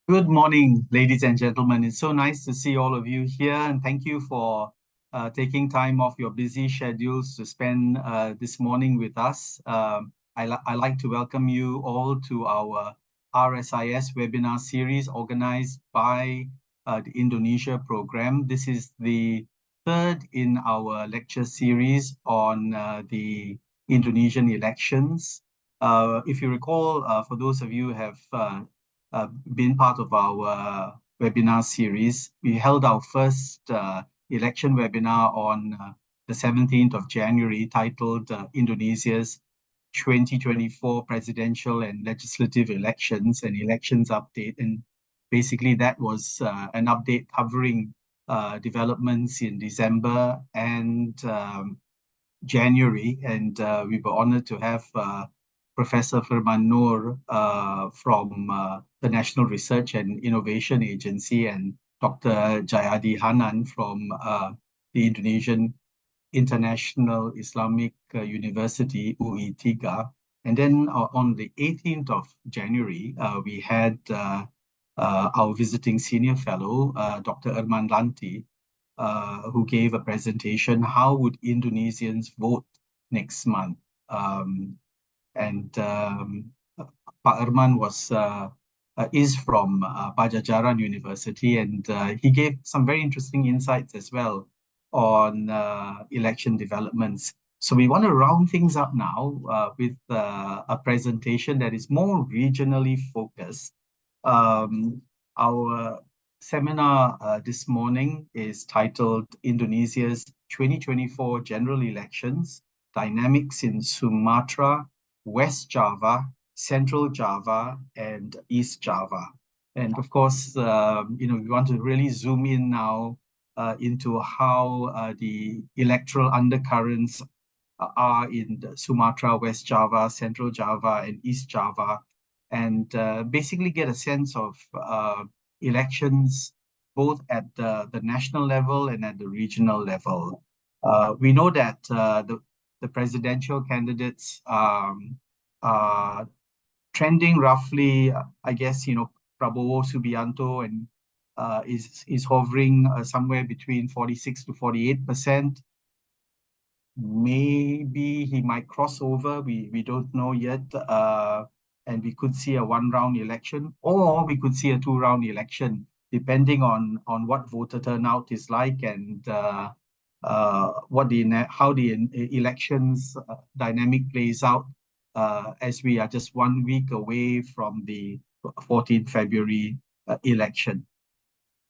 Good morning, ladies and gentlemen. It's so nice to see all of you here, and thank you for taking time off your busy schedules to spend this morning with us. I'd like to welcome you all to our RSIS webinar series organized by the Indonesia program. This is the third in our lecture series on the Indonesian elections. If you recall, for those of you who have been part of our webinar series. We held our first election webinar on the 17th of January, titled Indonesia's 2024 Presidential and Legislative Elections and Elections Update. And basically that was an update covering developments in December and January. And we were honored to have Professor Firman Noor from the National Research and Innovation Agency and Dr. Jayadi Hanan from the Indonesian International Islamic University, UI3. And then on the 18th of January, we had our visiting senior fellow, Dr. Erman Lanti, who gave a presentation, How Would Indonesians Vote Next Month? Pak Erman is from Pajajaran University, and he gave some very interesting insights as well on election developments. So we want to round things up now with a presentation that is more regionally focused. Our seminar this morning is titled Indonesia's 2024 General Elections, Dynamics in Sumatra, West Java, Central Java, and East Java. And of course, we want to really zoom in now into how the electoral undercurrents are in Sumatra, West Java, Central Java, and East Java, and basically get a sense of elections both at the national level and at the regional level. We know that the presidential candidates are trending roughly, I guess, Prabowo Subianto and is hovering somewhere between 46 to 48%. Maybe he might cross over. We don't know yet. And we could see a one-round election, or we could see a two-round election, depending on what voter turnout is like and how the elections dynamic plays out as we are just 1 week away from the 14th February election.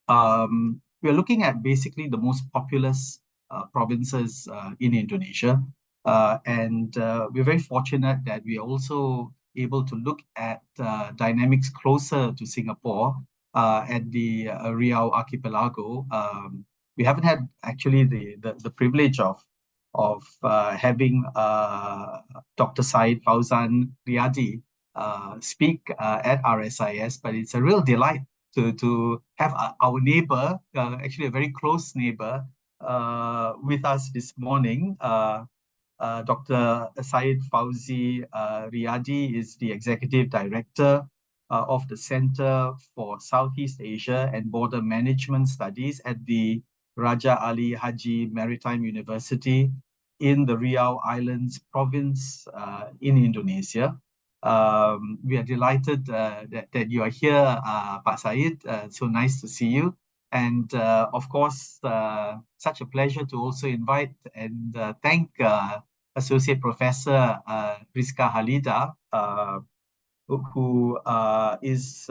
We're looking at basically the most populous provinces in Indonesia. And we're very fortunate that we are also able to look at dynamics closer to Singapore at the Riau Archipelago. We haven't had actually the privilege of having Dr. Syed Fauzan Riyadi speak at RSIS, but it's a real delight to have our neighbor, actually a very close neighbor, with us this morning. Dr. Syed Fauzi Riyadi is the Executive Director of the Center for Southeast Asia and Border Management Studies at the Raja Ali Haji Maritime University in the Riau Islands province in Indonesia. We are delighted that you are here, Pak Syed. So nice to see you. And of course, such a pleasure to also invite and thank Associate Professor Rizka Halida, who is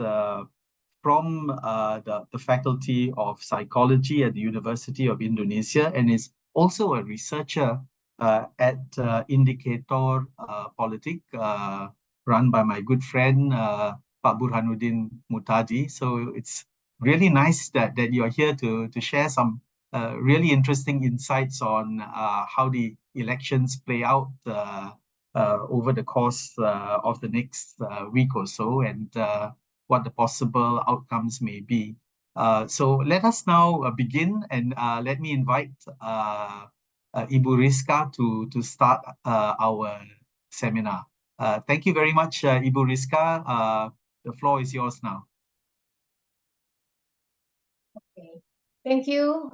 from the Faculty of Psychology at the University of Indonesia and is also a researcher at Indicator Politik, run by my good friend, Pak Burhanuddin Mutadi. So it's really nice that you are here to share some really interesting insights on how the elections play out over the course of the next week or so, and what the possible outcomes may be. So let us now begin, and let me invite Ibu Rizka to start our seminar. Thank you very much, Ibu Rizka. The floor is yours now. Okay. Thank you.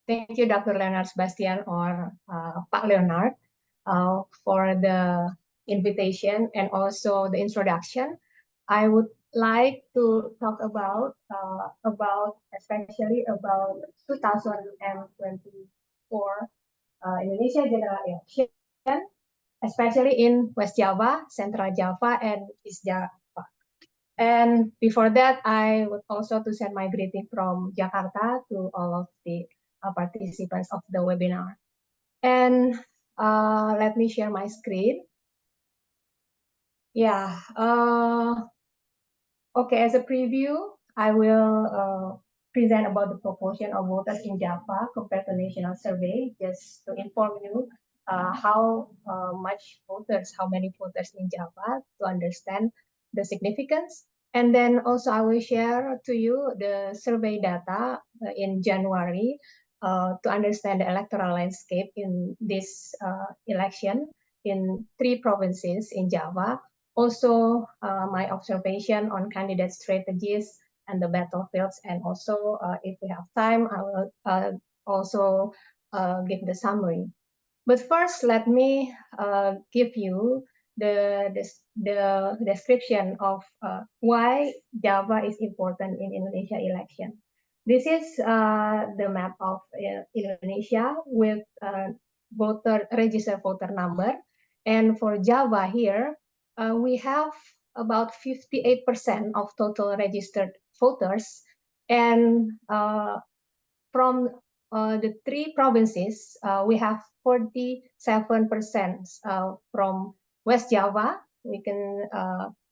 Thank you, Dr. Leonard Sebastian or Pak Leonard, for the invitation and also the introduction. I would like to talk about especially about 2024 Indonesia general election, especially in West Java, Central Java, and East Java. And before that, I would also to send my greeting from Jakarta to all of the participants of the webinar. And let me share my screen. Yeah. Okay, as a preview, I will present about the proportion of voters in Java compared to national survey, just to inform you how many voters in Java to understand the significance. And then also I will share to you the survey data in January to understand the electoral landscape in this election in 3 provinces in Java. Also, my observation on candidate strategies and the battlefields, and also, if we have time, I will also give the summary. But first, let me give you the description of why Java is important in Indonesia election. This is the map of Indonesia with registered voter number, and for Java here, we have about 58% of total registered voters, and from the 3 provinces, we have 47% from West Java. We can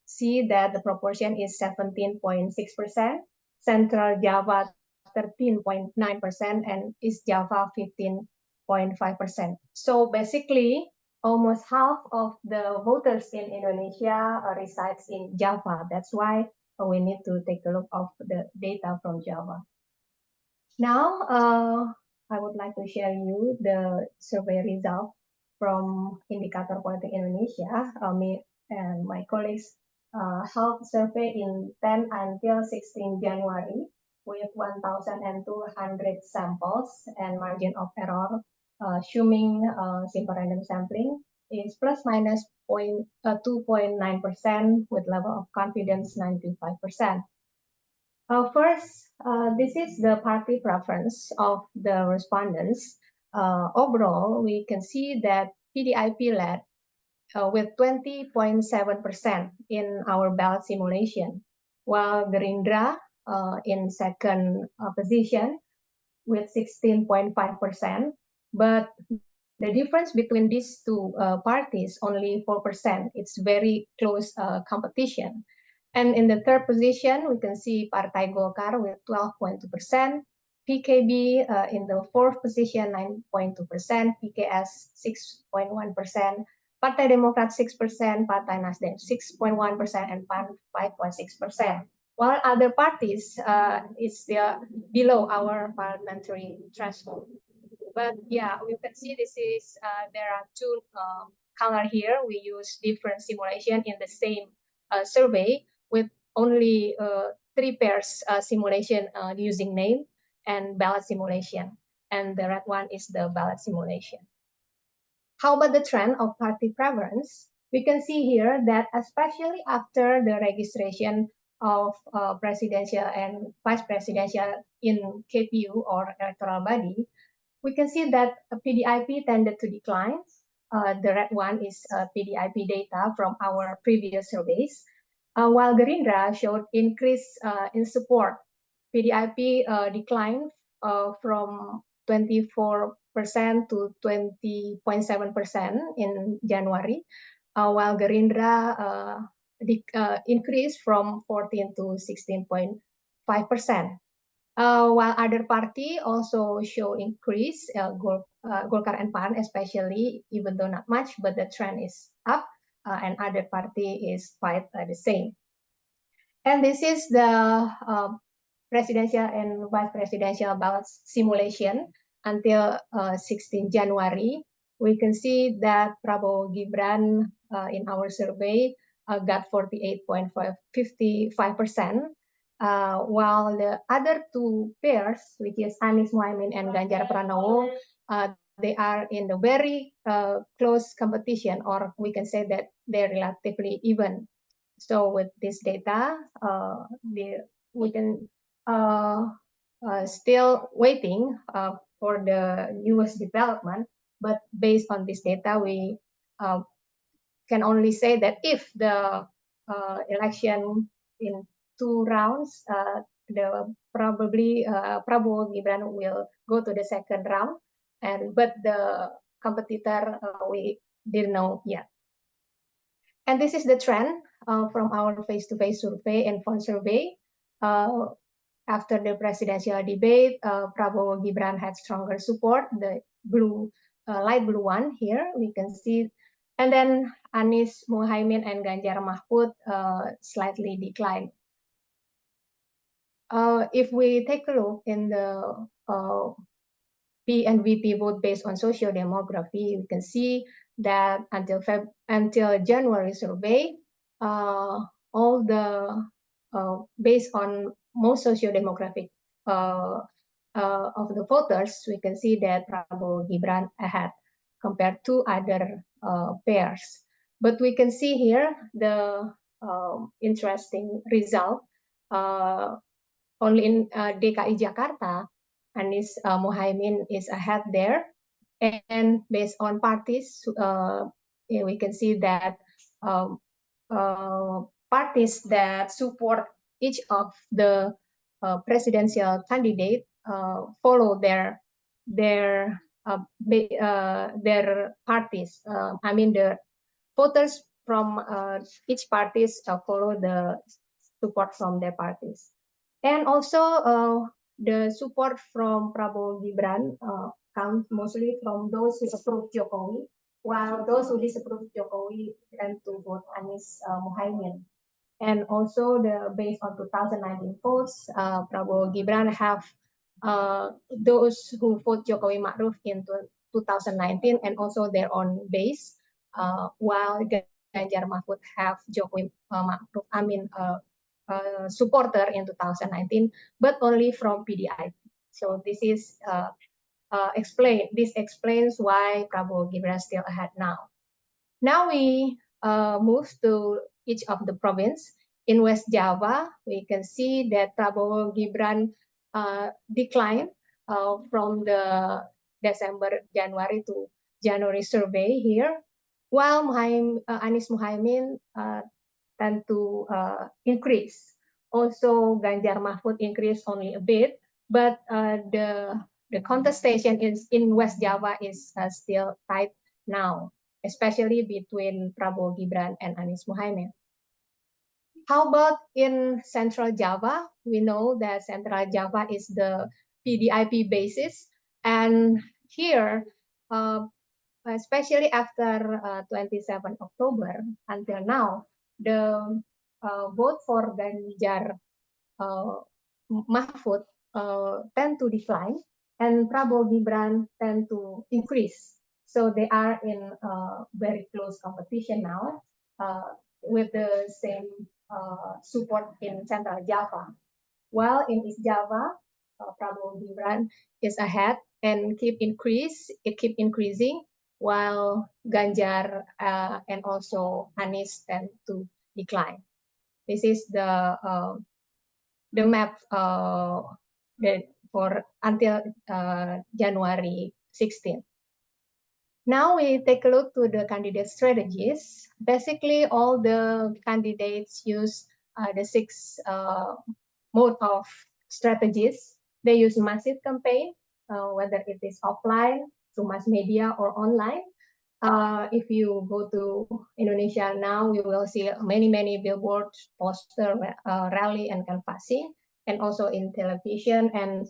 see that the proportion is 17.6%, Central Java 13.9%, and East Java 15.5%. So basically, almost half of the voters in Indonesia resides in Java. That's why we need to take a look of the data from Java. Now, I would like to share you the survey result from Indicator Politik Indonesia. Me and my colleagues held survey in 10 until 16 January with 1,200 samples, and margin of error, assuming simple random sampling, is plus minus 2.9% with level of confidence 95%. First, this is the party preference of the respondents. Overall, we can see that PDIP led with 20.7% in our ballot simulation, while Gerindra in second position with 16.5%. But the difference between these two parties only 4%. It's very close competition. And in the third position, we can see Partai Golkar with 12.2%, PKB in the fourth position, 9.2%, PKS 6.1%, Partai Demokrat 6%, Partai Nasdem 6.1%, and PAN 5.6%. While other parties is below our parliamentary threshold. But yeah, we can see this is there are 2 color here. We use different simulation in the same survey with only 3 pairs simulation using name and ballot simulation, and the red one is the ballot simulation. How about the trend of party preference? We can see here that especially after the registration of presidential and vice presidential in KPU or electoral body, we can see that PDIP tended to decline. The red one is PDIP data from our previous surveys, while Gerindra showed increase in support. PDIP declined from 24% to 20.7% in January, while Gerindra increased from 14 to 16.5%. While other party also show increase, Golkar and PAN especially, even though not much, but the trend is up, and other party is quite the same. And this is the presidential and vice presidential ballot simulation until 16 January. we can see that Prabowo Gibran in our survey got 48.55%, while the other two pairs, which is Anies Mohaimin and Ganjar Pranowo, they are in the very close competition, or we can say that they're relatively even. So with this data, we can still waiting for the newest development, but based on this data, we can only say that if the election in 2 rounds, the probably Prabowo Gibran will go to the second round, but the competitor we didn't know yet. And this is the trend from our face-to-face survey and phone survey. After the presidential debate, Prabowo Gibran had stronger support, the blue, light blue one here, we can see. And then Anies Mohaimin and Ganjar Mahfud slightly declined. If we take a look in the P and VP vote based on social demography, we can see that until January survey, all the based on most socio-demographic of the voters, we can see that Prabowo Gibran ahead compared to other pairs. But we can see here the interesting result. Only in DKI Jakarta, Anies Mohaimin is ahead there. And based on parties, we can see that parties that support each of the presidential candidate follow their parties. I mean, the voters from each parties follow the support from their parties. And also the support from Prabowo Gibran comes mostly from those who approve Jokowi, while those who disapprove Jokowi tend to vote Anies Mohaimin. And also based on 2019 votes, Prabowo Gibran have those who vote Jokowi Ma'ruf in 2019 and also their own base, while Ganjar Mahfud have Jokowi Ma'ruf Amin supporter in 2019, but only from PDIP. So this is This explains why Prabowo Gibran is still ahead now. Now we move to each of the province. In West Java, we can see that Prabowo Gibran declined from the January to January survey here, while Anies Mohaimin tend to increase. Also, Ganjar Mahfud increased only a bit, but the contestation in West Java is still tight now, especially between Prabowo Gibran and Anies Mohaimin. How about in Central Java? We know that Central Java is the PDIP basis, and here, especially after 27 October until now, the vote for Ganjar Mahfud tend to decline, and Prabowo Gibran tend to increase. So they are in very close competition now with the same support in Central Java. While in East Java, Prabowo Gibran is ahead and keep increasing, while Ganjar and also Anies tend to decline. This is the map for until January 16th. Now we take a look to the candidate strategies. Basically, all the candidates use the 6 mode of strategies. They use massive campaign, whether it is offline, through mass media, or online. If you go to Indonesia now, you will see many billboards, poster, rally, and canvassing, and also in television and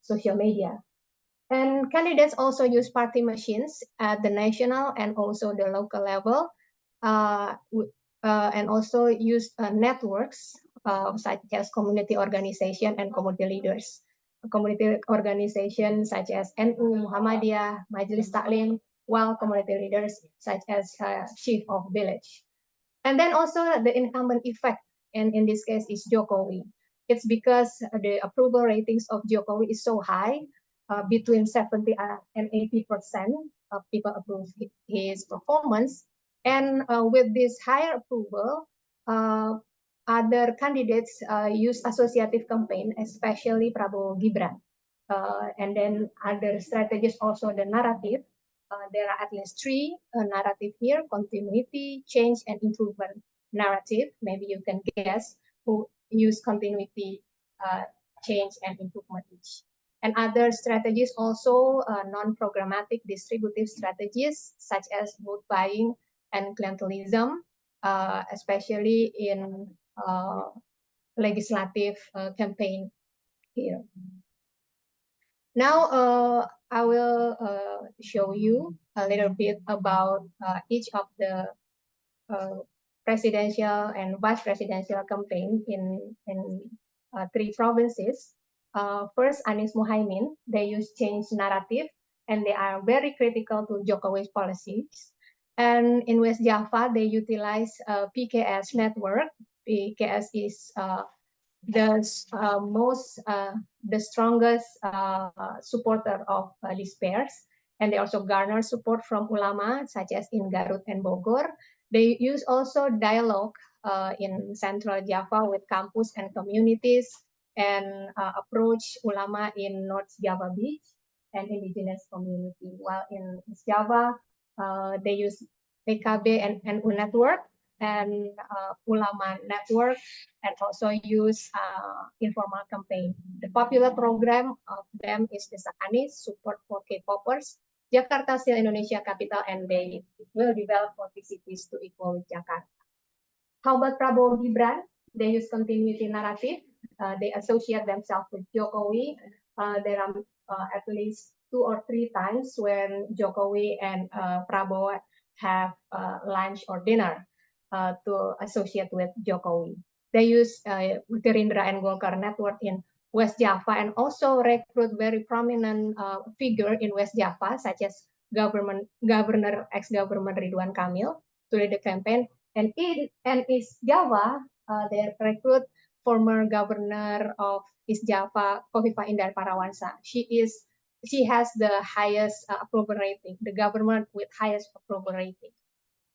social media. And candidates also use party machines at the national and also the local level, and also use networks such as community organization and community leaders. Community organizations such as NU, Muhammadiyah, Majelis Taklim, while community leaders such as chief of village. And then also the incumbent effect, and in this case is Jokowi. It's because the approval ratings of Jokowi is so high, between 70 and 80% of people approve his performance. And with this higher approval, other candidates use associative campaign, especially Prabowo Gibran. And then other strategies, also the narrative. There are at least three narrative here: continuity, change, and improvement narrative. Maybe you can guess who use continuity, change, and improvement each. And other strategies also non-programmatic distributive strategies such as vote buying and clientelism, especially in legislative campaign here. Now I will show you a little bit about each of the presidential and vice presidential campaign in three provinces. First, Anies Mohaimin, they use change narrative and they are very critical to Jokowi's policies. And in West Java, they utilize PKS network. PKS is the strongest supporter of these pairs, and they also garner support from ulama such as in Garut and Bogor. They use also dialogue in Central Java with campus and communities, and approach ulama in North Java Beach and indigenous community. While in East Java, they use PKB and NU network and ulama network, and also use informal campaign. The popular program of them is the Anies Support for K-popers, Jakarta still Indonesia capital, and they will develop 40 cities to equal with Jakarta. How about Prabowo Gibran? They use continuity narrative. They associate themselves with Jokowi. There are at least 2 or 3 times when Jokowi and Prabowo have lunch or dinner to associate with Jokowi. They use Gerindra and Golkar network in West Java, and also recruit very prominent figure in West Java, such as ex-governor Ridwan Kamil to lead the campaign. And in East Java, they recruit former governor of East Java, Kofifa Indar Parawansa. She has the highest approval rating, the government with highest approval rating.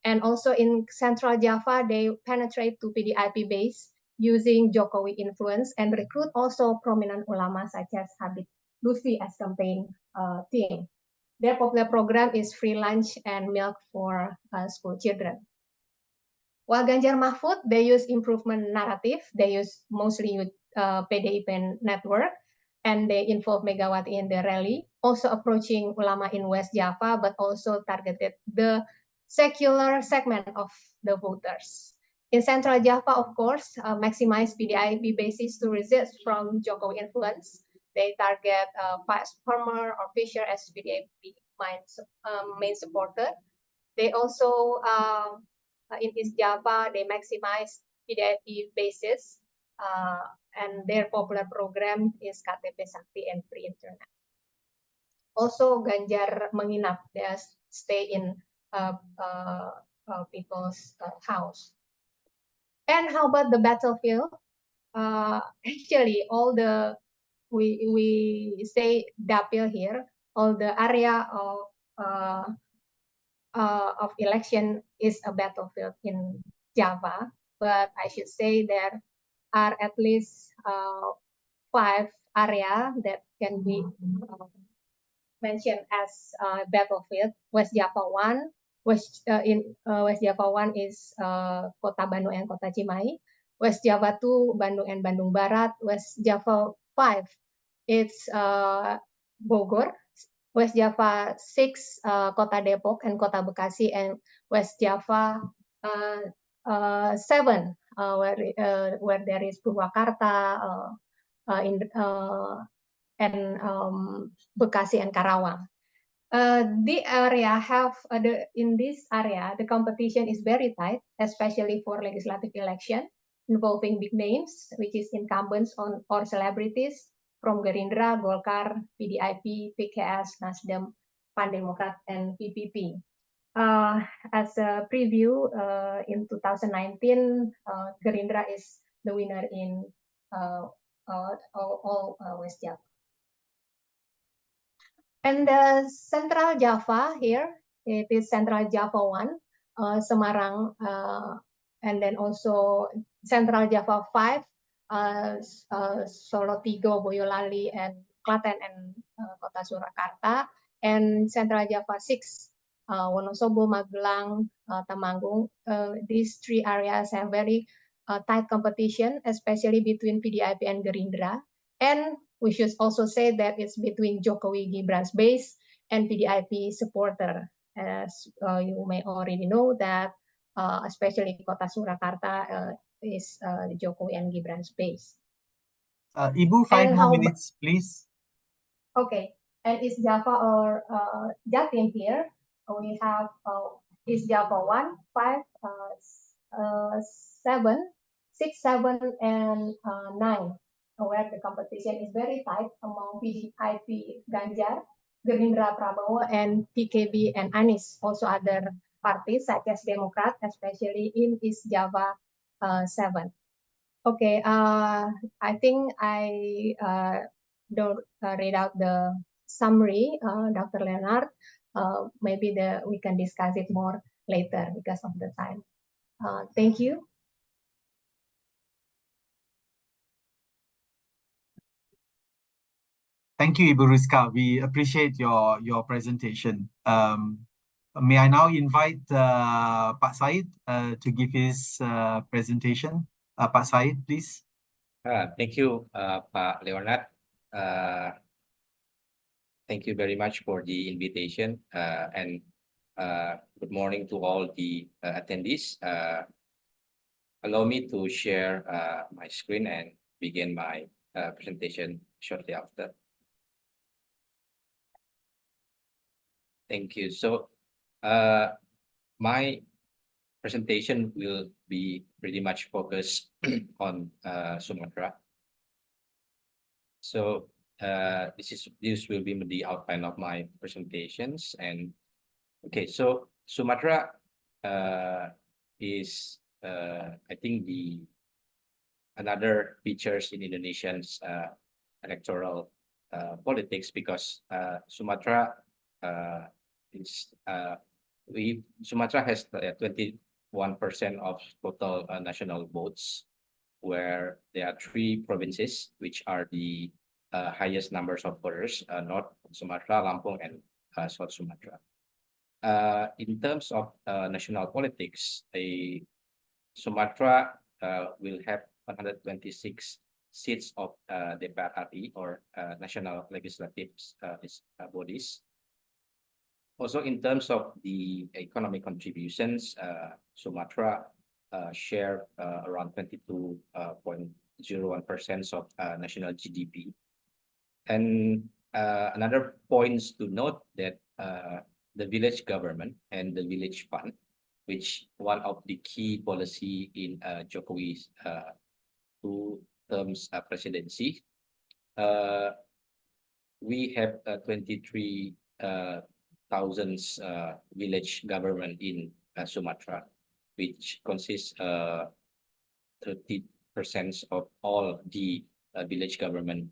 And also in Central Java, they penetrate to PDIP base using Jokowi influence and recruit also prominent ulama such as Habib Lutfi as campaign team. Their popular program is free lunch and milk for school children. While Ganjar Mahfud, they use improvement narrative. They use mostly PDIP network, and they involve Megawati in the rally, also approaching ulama in West Java, but also targeted the secular segment of the voters. In Central Java, of course, maximize PDIP basis to resist from Jokowi influence. They target farmer or fisher as PDIP main supporter. They also, in East Java, they maximize PDIP basis, and their popular program is KTP Sakti and free internet. Also, Ganjar menginap, they stay in people's house. And how about the battlefield? Actually, all the we say dapil here, all the area of election is a battlefield in Java, but I should say there are at least 5 areas that can be mentioned as battlefield. West Java 1, West Java 1 is Kota Bandung and Kota Cimahi. West Java 2, Bandung and Bandung Barat. West Java 5, it's Bogor. West Java 6, Kota Depok and Kota Bekasi, and West Java 7, where there is Purwakarta and Bekasi and Karawang. The area have in this area the competition is very tight, especially for legislative election involving big names, which is incumbents on or celebrities from Gerindra, Golkar, PDIP, PKS, Nasdem, Pan Democrat and PPP. As a preview, in 2019, Gerindra is the winner in all West Java. And the Central Java here, it is Central Java 1, Semarang, and then also Central Java 5, Solo Tigo, Boyolali, and Klaten and Kota Surakarta, and Central Java 6, Wonosobo, Magelang, Temanggung. These three areas have very tight competition, especially between PDIP and Gerindra. And we should also say that it's between Jokowi Gibran's base and PDIP supporter. As you may already know that, especially Kota Surakarta is Jokowi and Gibran's base. Ibu, 5 more minutes, please. Okay, and East Java or Jatim here, we have East Java 1, 5, 7, 6, 7, and 9, where the competition is very tight among PDIP Ganjar, Gerindra Prabowo, and PKB and Anies. Also other parties such as Democrat, especially in East Java 7. Okay, I think I don't read out the summary, Dr. Leonard. Maybe we can discuss it more later because of the time. Thank you. Thank you, Ibu Rizka. We appreciate your presentation. May I now invite Pak Said to give his presentation. Pak Said, please. Thank you, Pak Leonard. Thank you very much for the invitation, and good morning to all the attendees. Allow me to share my screen and begin my presentation shortly after. Thank you. So my presentation will be pretty much focused on Sumatra. So this will be the outline of my presentations. And okay, so Sumatra is I think another features in Indonesian's electoral politics, because Sumatra Sumatra has 21% of total national votes, where there are 3 provinces which are the highest numbers of voters: North Sumatra, Lampung, and South Sumatra. In terms of national politics, Sumatra will have 126 seats of DPR RI, or national legislative bodies. Also, in terms of the economic contributions, Sumatra share around 22.01% of national GDP. And another points to note that the village government and the village fund, which one of the key policy in Jokowi's 2 terms presidency, we have 23,000 village government in Sumatra, which consists 30% of all the village government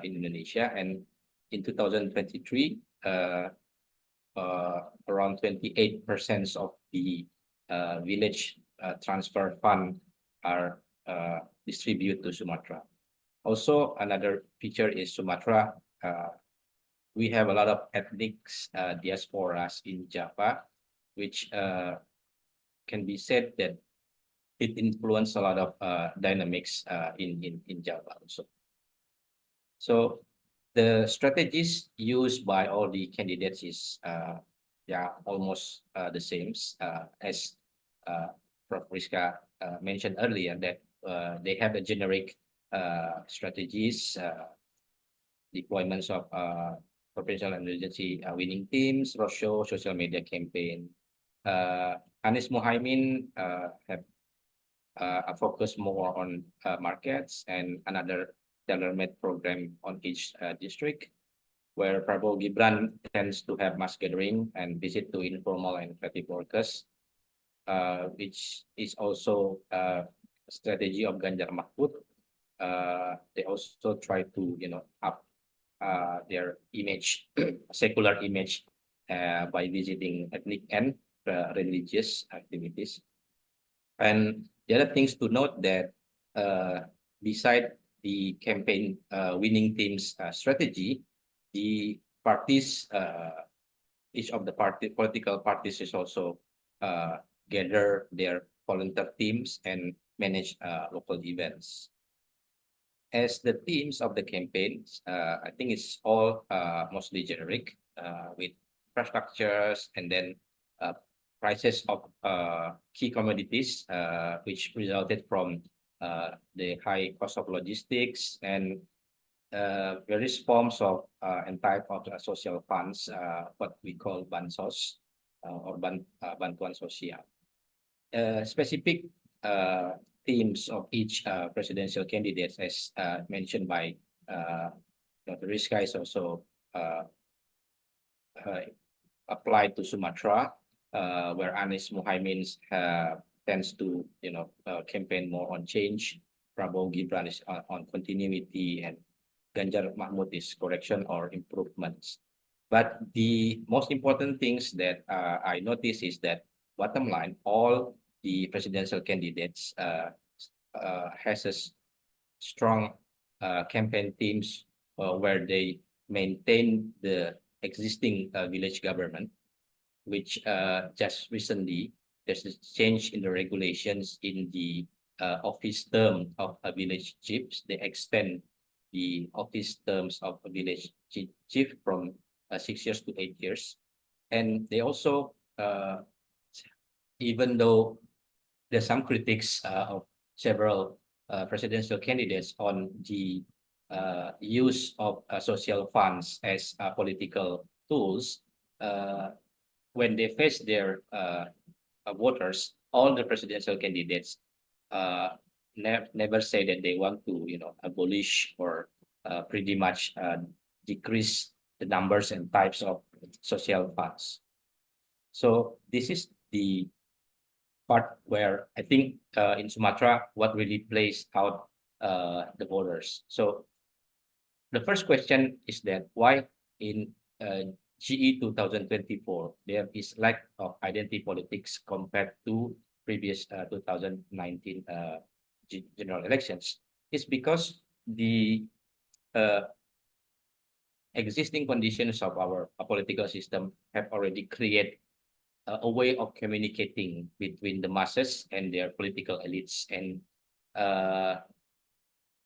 in Indonesia. And in 2023, around 28% of the village transfer fund are distributed to Sumatra. Also, another feature is Sumatra. We have a lot of ethnic diasporas in Java, which can be said that it influenced a lot of dynamics in Java also. So the strategies used by all the candidates is almost the same as Prof. Rizka mentioned earlier, that they have a generic strategies, deployments of presidential emergency winning teams, roadshow, social media campaign. Anies Muhaimin have a focus more on markets and another tailor-made program on each district. where Prabowo Gibran tends to have mass gathering and visit to informal and creative workers, which is also a strategy of Ganjar Mahfud. They also try to, up their image, secular image, by visiting ethnic and religious activities. And the other things to note that beside the campaign winning team's strategy, the parties, each of the political parties is also gather their volunteer teams and manage local events. As the themes of the campaigns, I think it's all mostly generic with infrastructures and then prices of key commodities, which resulted from the high cost of logistics and various forms of and type of social funds, what we call bansos or bantuan sosial. Specific themes of each presidential candidate, as mentioned by Dr. Rizka, is also applied to Sumatra, where Anies Muhaimin tends to campaign more on change. Prabowo Gibran is on continuity, and Ganjar Mahfud is correction or improvements. But the most important things that I notice is that bottom line, all the presidential candidates has a strong campaign teams where they maintain the existing village government, which just recently there's a change in the regulations in the office term of a village chiefs. They extend the office terms of a village chief from 6 years to 8 years. And they also, even though there's some critics of several presidential candidates on the use of social funds as political tools, when they face their voters, all the presidential candidates never say that they want to, abolish or pretty much decrease the numbers and types of social funds. So this is the part where I think in Sumatra, what really plays out the voters. So the first question is that why in GE 2024, there is lack of identity politics compared to previous 2019 general elections. It's because the existing conditions of our political system have already created a way of communicating between the masses and their political elites. And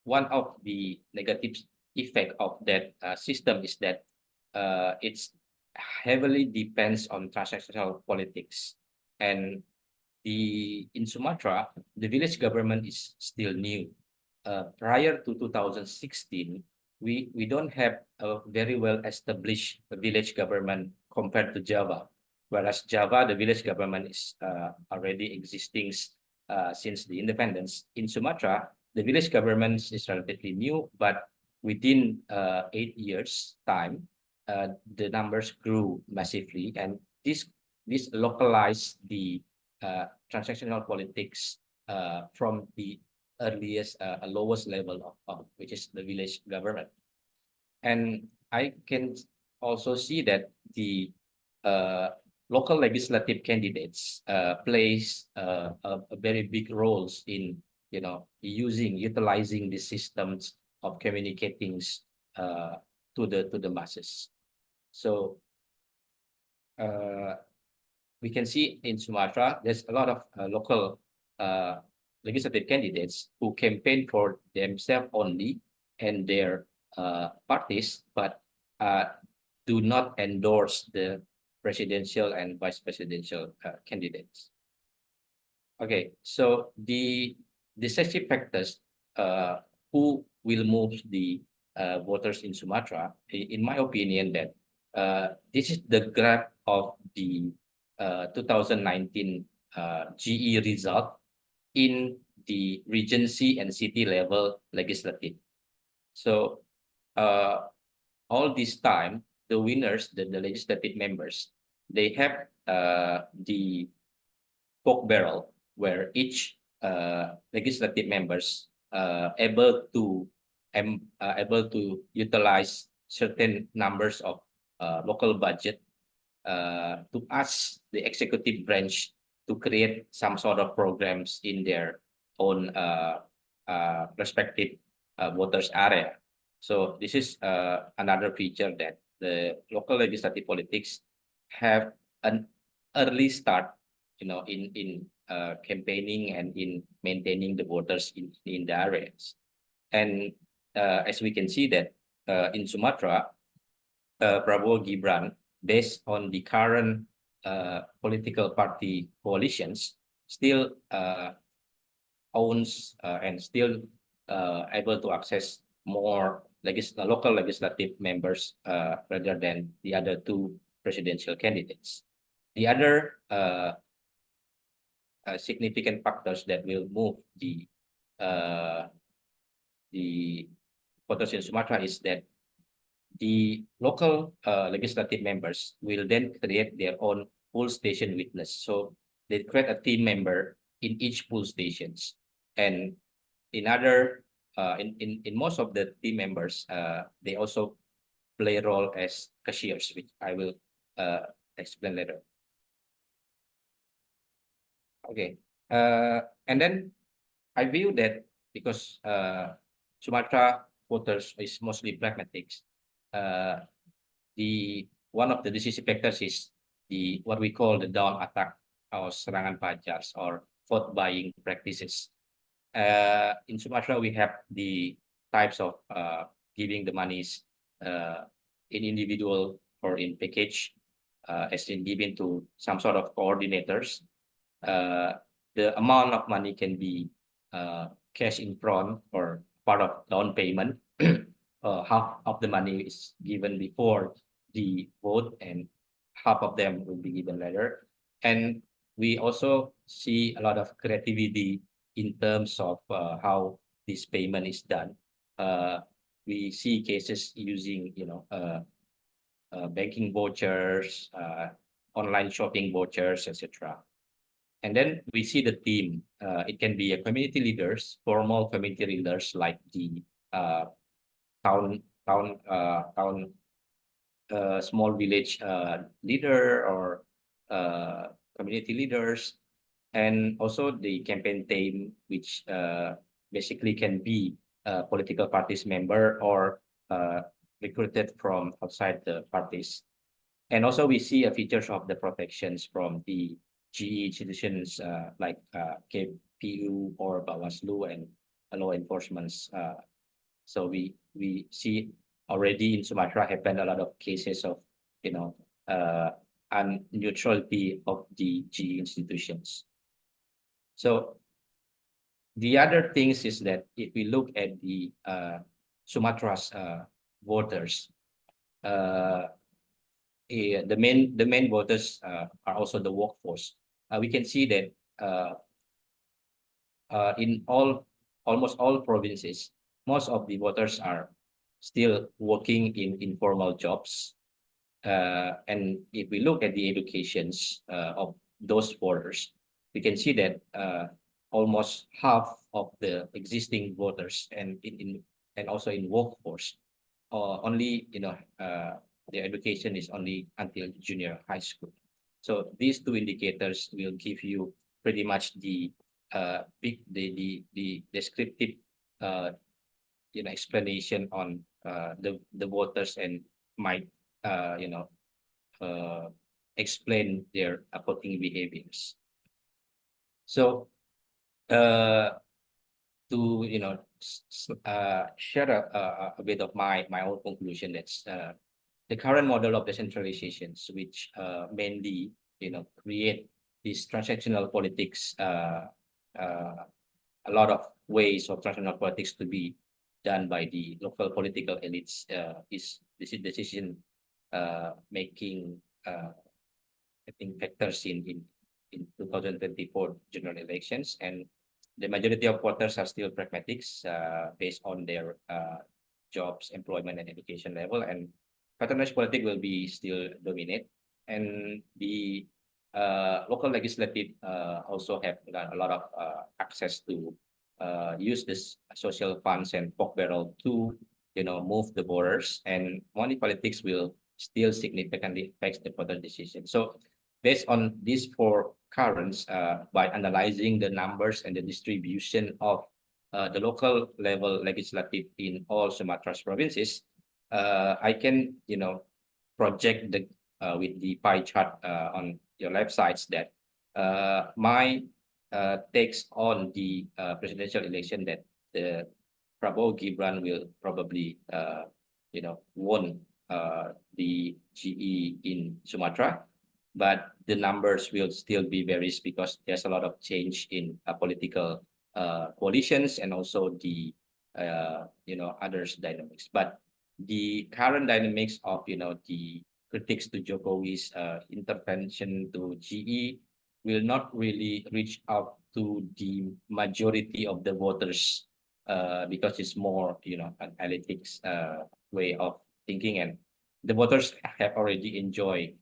one of the negative effect of that system is that it's heavily depends on transactional politics. And in Sumatra, the village government is still new. Prior to 2016, we don't have a very well established village government compared to Java. Whereas Java, the village government is already existing since the independence. In Sumatra, the village government is relatively new, but within 8 years' time, the numbers grew massively, and this localized the transactional politics from the earliest lowest level of which is the village government. And I can also see that the local legislative candidates plays a very big roles in utilizing the systems of communicating to the masses. So we can see in Sumatra there's a lot of local legislative candidates who campaign for themselves only and their parties, but do not endorse the presidential and vice presidential candidates. Okay, so the decisive factors who will move the voters in Sumatra, in my opinion, that this is the graph of the 2019 GE result in the regency and city level legislative. So all this time, the winners, the legislative members, they have the pork barrel where each legislative members able to utilize certain numbers of local budget to ask the executive branch to create some sort of programs in their own respective voters area. So this is another feature that the local legislative politics have an early start, in campaigning and in maintaining the voters in the areas. And as we can see that in Sumatra, Prabowo Gibran, based on the current political party coalitions, still owns and still able to access more local legislative members rather than the other two presidential candidates. The other significant factors that will move the voters in Sumatra is that the local legislative members will then create their own poll station witness. So they create a team member in each poll stations, and in other in most of the team members, they also play a role as cashiers, which I will explain later. Okay, and then I view that because Sumatra voters is mostly pragmatics. The one of the decisive factors is the what we call the down attack or serangan pajak or vote buying practices. In Sumatra, we have the types of giving the monies in individual or in package, as in given to some sort of coordinators. The amount of money can be cash in front or part of down payment. Half of the money is given before the vote, and half of them will be given later. And we also see a lot of creativity in terms of how this payment is done. We see cases using, banking vouchers, online shopping vouchers, etc. And then we see the team. It can be a community leaders, formal community leaders like the town small village leader or community leaders, and also the campaign team, which basically can be a political parties member or recruited from outside the parties. And also we see a features of the protections from the GE institutions like KPU or Bawaslu and law enforcements. So we see already in Sumatra happen a lot of cases of unneutrality of the GE institutions. So the other things is that if we look at the Sumatra's voters, the main voters are also the workforce. We can see that in almost all provinces, most of the voters are still working in informal jobs. And if we look at the educations of those voters, we can see that almost half of the existing voters and also in workforce, only their education is only until junior high school. So these two indicators will give you pretty much the descriptive explanation on the voters and might explain their voting behaviors. So to share a bit of my own conclusion, that's the current model of decentralizations, which mainly create this transactional politics, a lot of ways of transactional politics to be done by the local political elites, is this decision making I think factors in 2024 general elections, and the majority of voters are still pragmatics based on their jobs, employment, and education level, and patronage politics will be still dominate, and the local legislative also have a lot of access to use this social funds and pork barrel to move the borders, and money politics will still significantly affect the voter decision. So based on these four currents, by analyzing the numbers and the distribution of the local level legislative in all Sumatra's provinces, I can project the with the pie chart on your websites that my takes on the presidential election that the Prabowo Gibran will probably won the GE in Sumatra, but the numbers will still be varies because there's a lot of change in political coalitions and also the others dynamics. But the current dynamics of the critics to Jokowi's intervention to GE will not really reach out to the majority of the voters because it's more an analytics way of thinking, and the voters have already enjoyed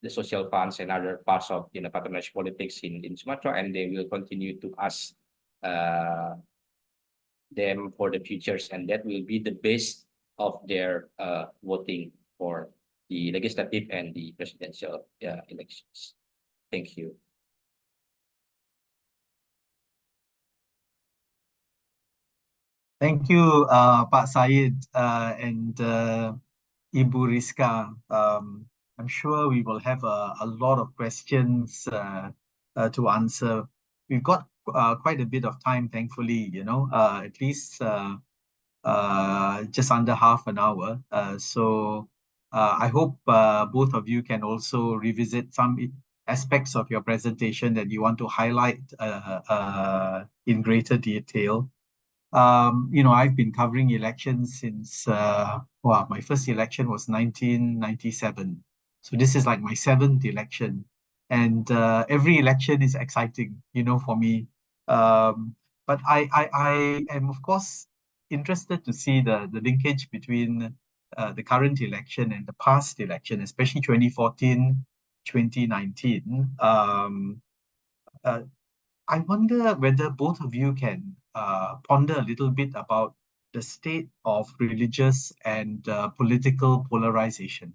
the social funds and other parts of patronage politics in Sumatra, and they will continue to ask them for the futures, and that will be the base of their voting for the legislative and the presidential elections. Thank you. Thank you, Pak Syed and Ibu Rizka. I'm sure we will have a lot of questions to answer. We've got quite a bit of time, thankfully, at least just under half an hour. So I hope both of you can also revisit some aspects of your presentation that you want to highlight in greater detail. I've been covering elections since, my first election was 1997. So this is like my 7th election. And every election is exciting, for me. But I am, of course, interested to see the linkage between the current election and the past election, especially 2014, 2019. I wonder whether both of you can ponder a little bit about the state of religious and political polarization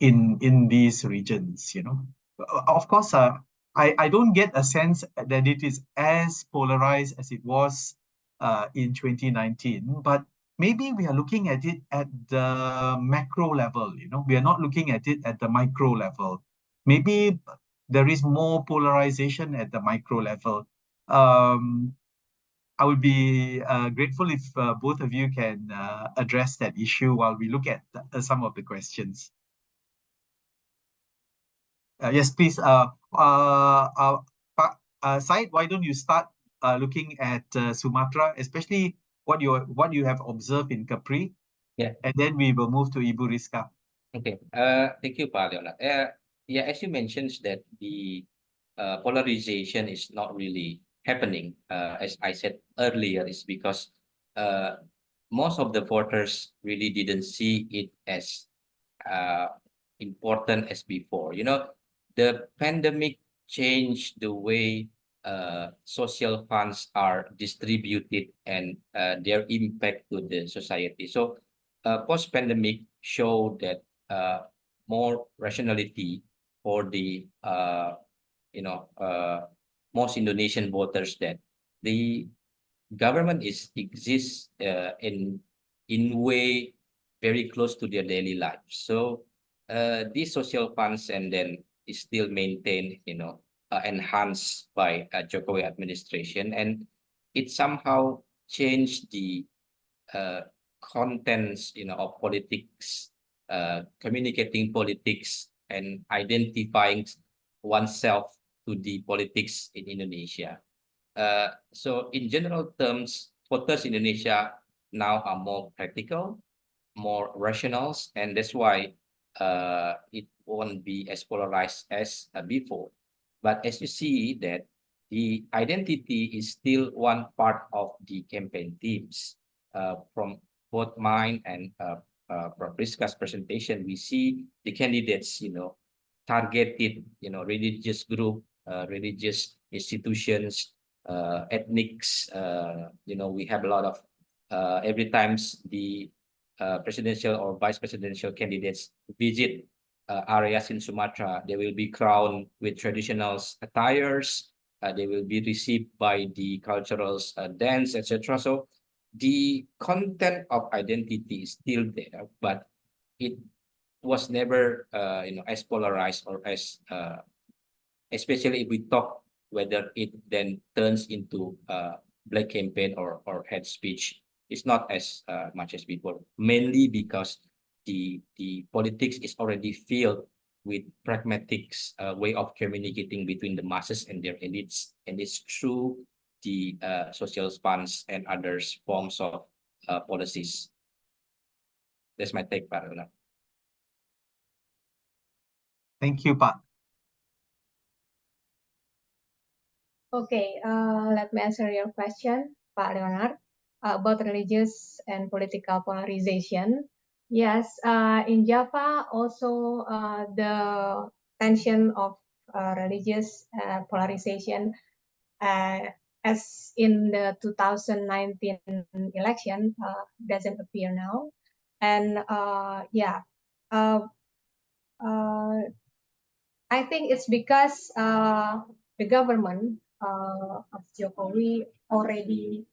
in these regions. Of course, I don't get a sense that it is as polarized as it was in 2019, but maybe we are looking at it at the macro level. We are not looking at it at the micro level. Maybe there is more polarization at the micro level. I would be grateful if both of you can address that issue while we look at some of the questions. Yes, please. Syed, why don't you start looking at Sumatra, especially what you have observed in Capri? Yeah. And then we will move to Ibu Rizka. Okay. Thank you, Pak Leonard. Yeah, as you mentioned that the polarization is not really happening, as I said earlier, is because most of the voters really didn't see it as important as before. The pandemic changed the way social funds are distributed and their impact to the society. So post-pandemic showed that more rationality for the most Indonesian voters that the government exists in way very close to their daily life. So these social funds and then is still maintained, enhanced by Jokowi administration, and it somehow changed the contents, of politics, communicating politics and identifying oneself to the politics in Indonesia. So in general terms, voters in Indonesia now are more practical, more rational, and that's why it won't be as polarized as before. But as you see that the identity is still one part of the campaign teams. from both mine and from Priska's presentation, we see the candidates, targeted, religious group, religious institutions, ethnics. We have a lot of every times the presidential or vice presidential candidates visit areas in Sumatra, they will be crowned with traditional attires. They will be received by the cultural dance, etc. So the content of identity is still there, but it was never, as polarized or as, especially if we talk whether it then turns into black campaign or hate speech. It's not as much as before, mainly because the politics is already filled with pragmatic way of communicating between the masses and their elites, and it's through the social funds and other forms of policies. That's my take, Pak Ronald. Thank you, Pak. Okay, let me answer your question, Pak Leonard, about religious and political polarization. Yes, in Java also the tension of religious polarization as in the 2019 election doesn't appear now. And I think it's because the government of Jokowi already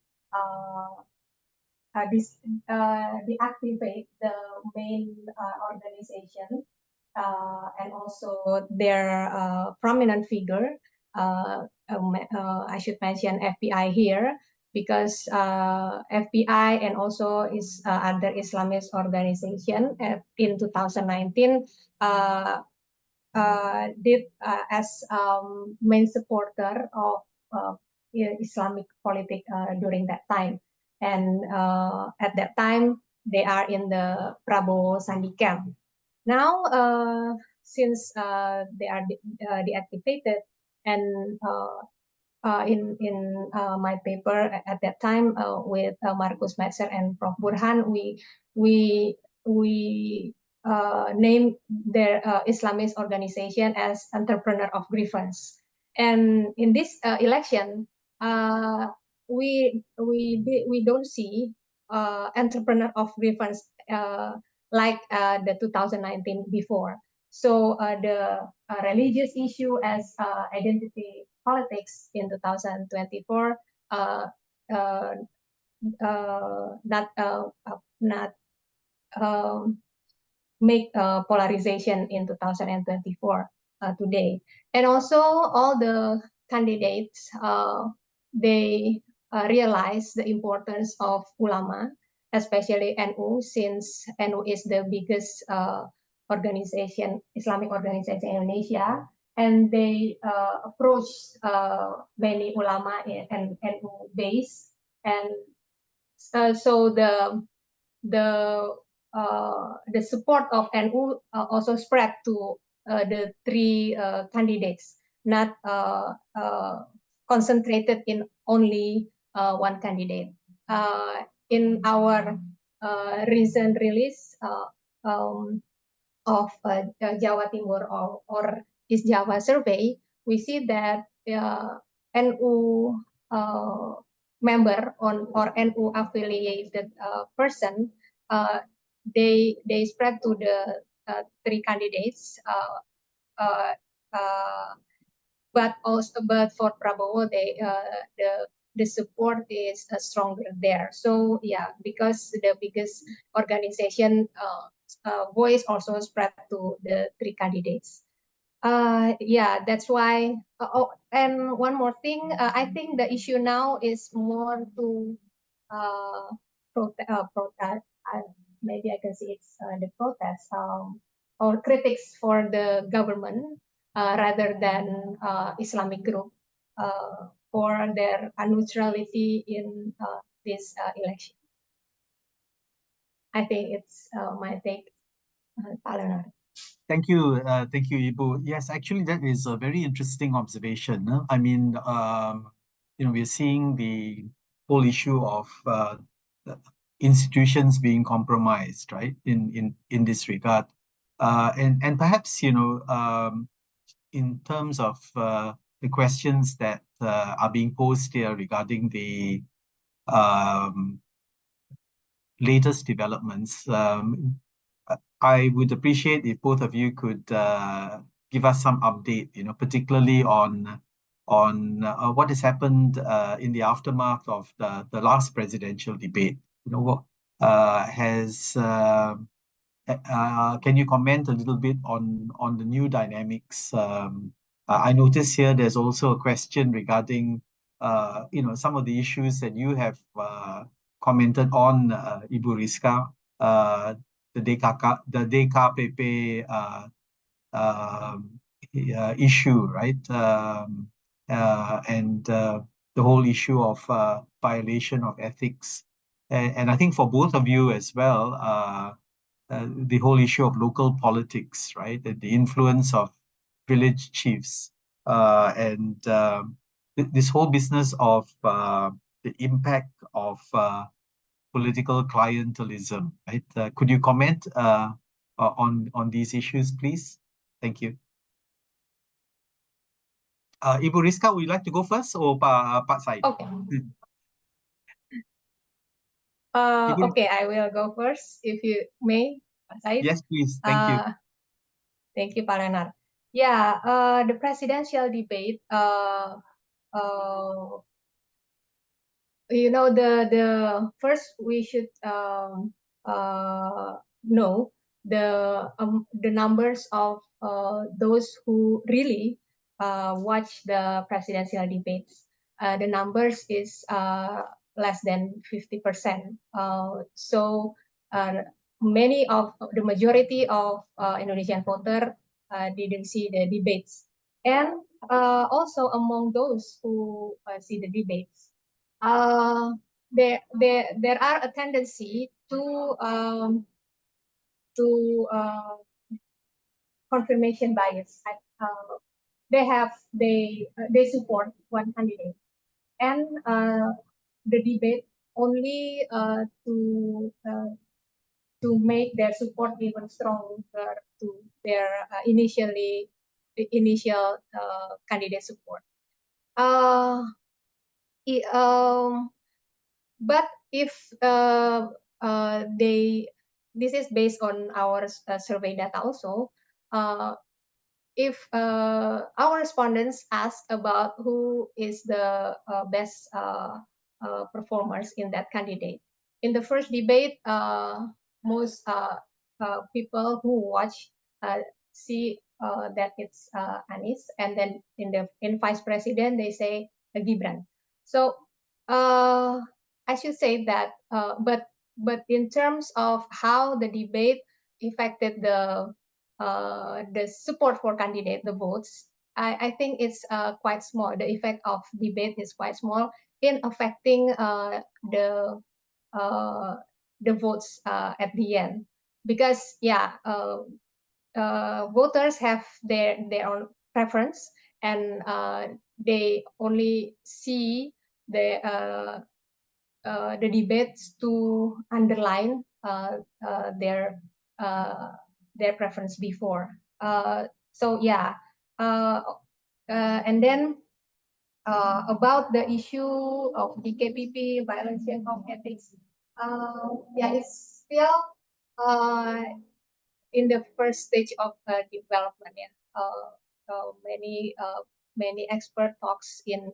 deactivate the main organization and also their prominent figure. I should mention FBI here because FBI and also is other Islamist organization in 2019 did as main supporter of Islamic politics during that time. And at that time, they are in the Prabowo Sandi camp. Now, since they are deactivated, and in my paper at that time with Markus Metzer and Prof. Burhan, we named their Islamist organization as Entrepreneur of Grievance. And in this election, we don't see Entrepreneur of Grievance like the 2019 before. So the religious issue as identity politics in 2024 not make polarization in 2024 today. And also all the candidates, they realize the importance of ulama, especially NU, since NU is the biggest organization, Islamic organization in Indonesia, and they approach many ulama and NU base, and so the support of NU also spread to the three candidates, not concentrated in only one candidate. In our recent release of Jawa Timur or East Java survey, we see that NU member or NU affiliated person, they spread to the three candidates, but for Prabowo, the support is stronger there. So yeah, because the biggest organization voice also spread to the three candidates. Yeah, that's why. And one more thing, I think the issue now is more to protest. Maybe I can see it's the protest or critics for the government rather than Islamic group for their neutrality in this election. I think it's my take, Pak Leonard. Thank you, Ibu. Yes, actually, that is a very interesting observation. I mean, we're seeing the whole issue of institutions being compromised, right? In this regard, and perhaps in terms of the questions that are being posed here regarding the latest developments. I would appreciate if both of you could give us some update, particularly on what has happened in the aftermath of the last presidential debate. Can you comment a little bit on the new dynamics? I notice here there's also a question regarding some of the issues that you have commented on, Ibu Rizka, the DKPP issue, right? And the whole issue of violation of ethics. And I think for both of you as well, the whole issue of local politics, right? And the influence of village chiefs, and this whole business of the impact of political clientelism, right? Could you comment on these issues, please? Thank you. Ibu Rizka, would you like to go first, or Pak Said? Okay. Okay, I will go first, if you may, Pak Said. Yes, please. Thank you. Thank you, Pak Renar. Yeah, the presidential debate, the first we should know the numbers of those who really watch the presidential debates. The numbers is less than 50%. So many of the majority of Indonesian voter didn't see the debates, and also among those who see the debates, there are a tendency to confirmation bias. They support one candidate, and the debate only to make their support even stronger to their initial candidate support. But if this is based on our survey data also, if our respondents ask about who is the best performers in that candidate, in the first debate, most people who watch see that it's Anies, and then in vice president they say Gibran. So I should say that, but in terms of how the debate affected the support for candidate, the votes, I think it's quite small. The effect of debate is quite small in affecting the votes at the end, because voters have their own preference, and they only see the debates to underline their preference before. And then about the issue of DKPP, violation of ethics, it's still in the first stage of development. Many expert talks in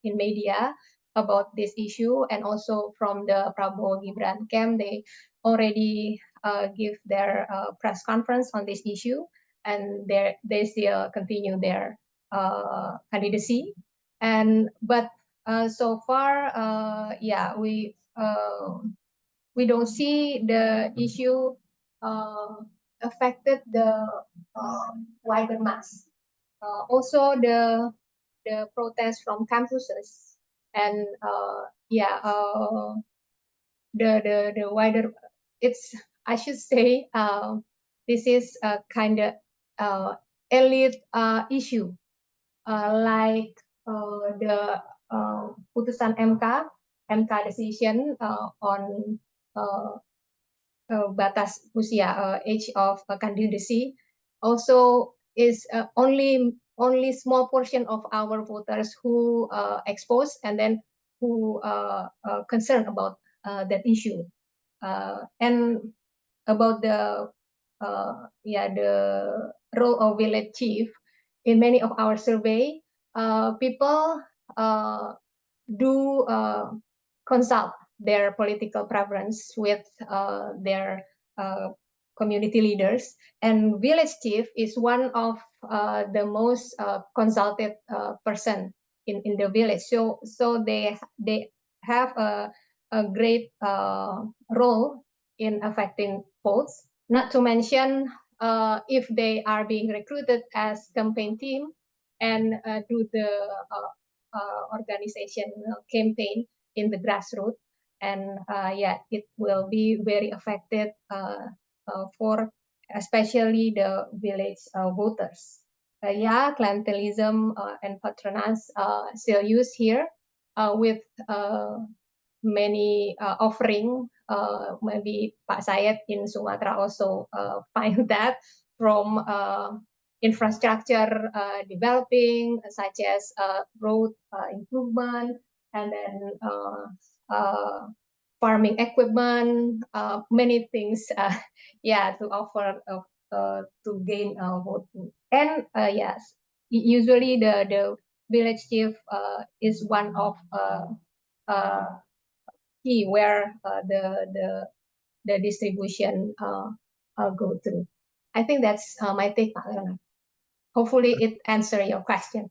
media about this issue, and also from the Prabowo Gibran camp, they already give their press conference on this issue, and they still continue their candidacy. But so far, we don't see the issue affected the wider mass. Also, the protest from campuses, and the wider. It's, I should say, this is a kind of elite issue, like the putusan MK decision on batas usia, age of candidacy, also is only small portion of our voters who exposed and then who concerned about that issue. And about the role of village chief in many of our survey, people do consult their political preference with their community leaders, and village chief is one of the most consulted person in the village. So they have a great role in affecting votes. Not to mention, if they are being recruited as campaign team and do the organization campaign in the grassroots, and yeah, it will be very affected for especially the village voters. Yeah, clientelism and patronage still used here with many offering. Maybe Pak Syed in Sumatra also find that from infrastructure developing, such as road improvement, and then farming equipment, many things, yeah, to offer to gain vote. And yes, usually the village chief is one of key where the distribution go through. I think that's my take, Pak Leonard. Hopefully it answer your question.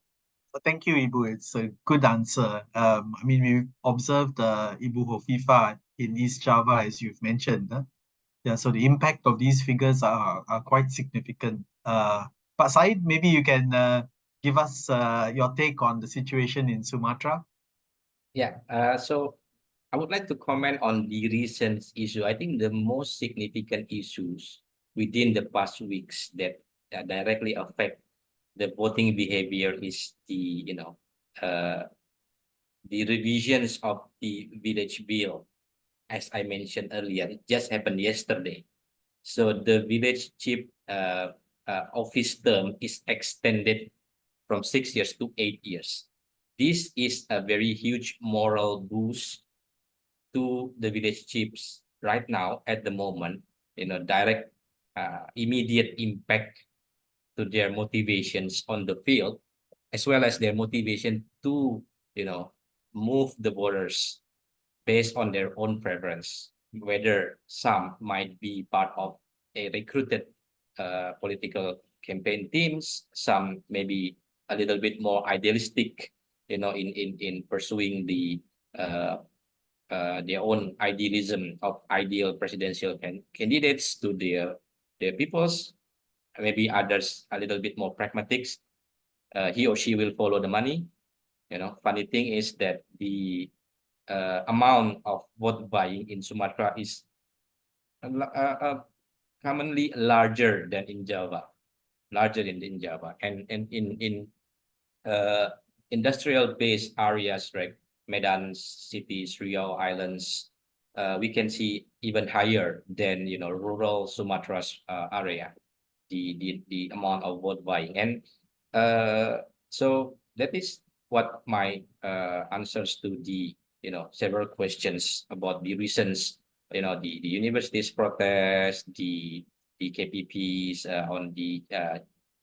Thank you, Ibu. It's a good answer. I mean, we've observed Ibu Hofifa in East Java, as you've mentioned. Yeah, so the impact of these figures are quite significant. Pak Said, maybe you can give us your take on the situation in Sumatra. Yeah, so I would like to comment on the recent issue. I think the most significant issues within the past weeks that directly affect the voting behavior is the revisions of the village bill. As I mentioned earlier, it just happened yesterday. So the village chief office term is extended from 6 years to 8 years. This is a very huge moral boost to the village chiefs right now at the moment, direct immediate impact to their motivations on the field, as well as their motivation to, move the voters based on their own preference, whether some might be part of a recruited political campaign teams, some maybe a little bit more idealistic, in pursuing their own idealism of ideal presidential candidates to their peoples. Maybe others a little bit more pragmatic. He or she will follow the money. Funny thing is that the amount of vote buying in Sumatra is commonly larger than in Java, in Java, and in industrial-based areas, right? Medan cities, Riau Islands, we can see even higher than rural Sumatra's area, the amount of vote buying, and so that is what my answers to the several questions about the reasons, the universities protest, the KPPs on the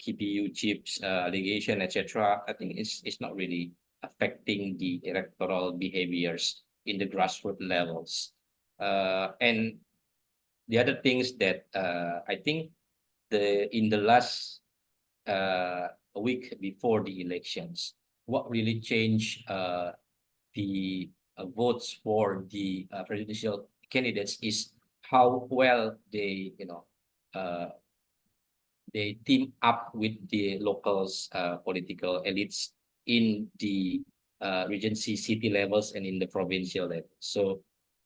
KPU chips allegation, etc. I think it's not really affecting the electoral behaviors in the grassroots levels. And the other things that I think in the last week before the elections, what really changed the votes for the presidential candidates is how well they team up with the locals political elites in the regency city levels and in the provincial level. So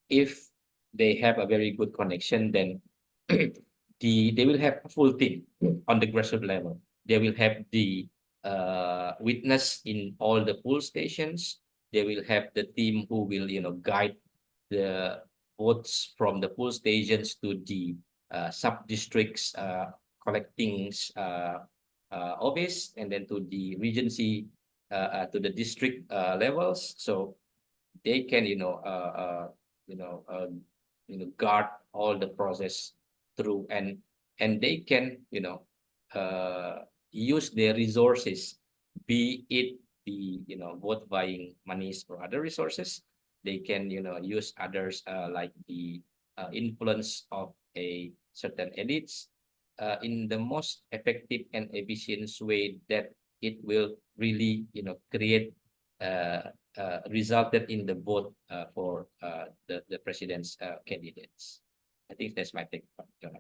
if they have a very good connection, then they will have a full team on the grassroots level. They will have the witness in all the poll stations. They will have the team who will guide the votes from the poll stations to the sub-districts collecting office, and then to the regency, to the district levels, so they can guard all the process through, and they can use their resources, be it the vote buying monies or other resources. They can use others, like the influence of a certain elites, in the most effective and efficient way that it will really create resulted in the vote for the president's candidates. I think that's my take, Jonah.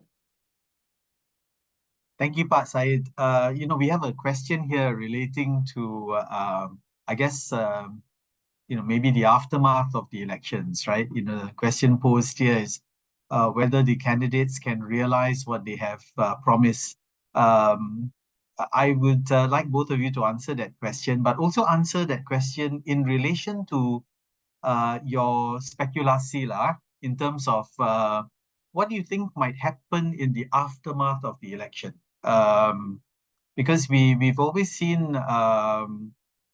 Thank you, Pak Syed. We have a question here relating to, I guess, maybe the aftermath of the elections, right? The question posed here is whether the candidates can realize what they have promised. I would like both of you to answer that question, but also answer that question in relation to your speculasi lah, in terms of what do you think might happen in the aftermath of the election? Because we've always seen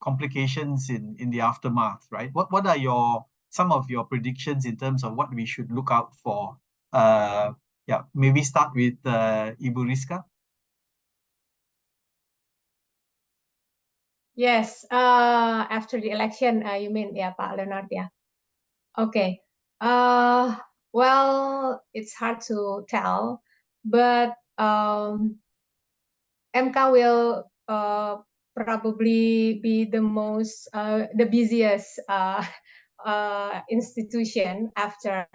complications in the aftermath, right? What are some of your predictions in terms of what we should look out for? Yeah, maybe start with Ibu Rizka. Yes, after the election, you mean, yeah, Pak Leonard, yeah. Okay. Well, it's hard to tell, but MK will probably be the busiest institution after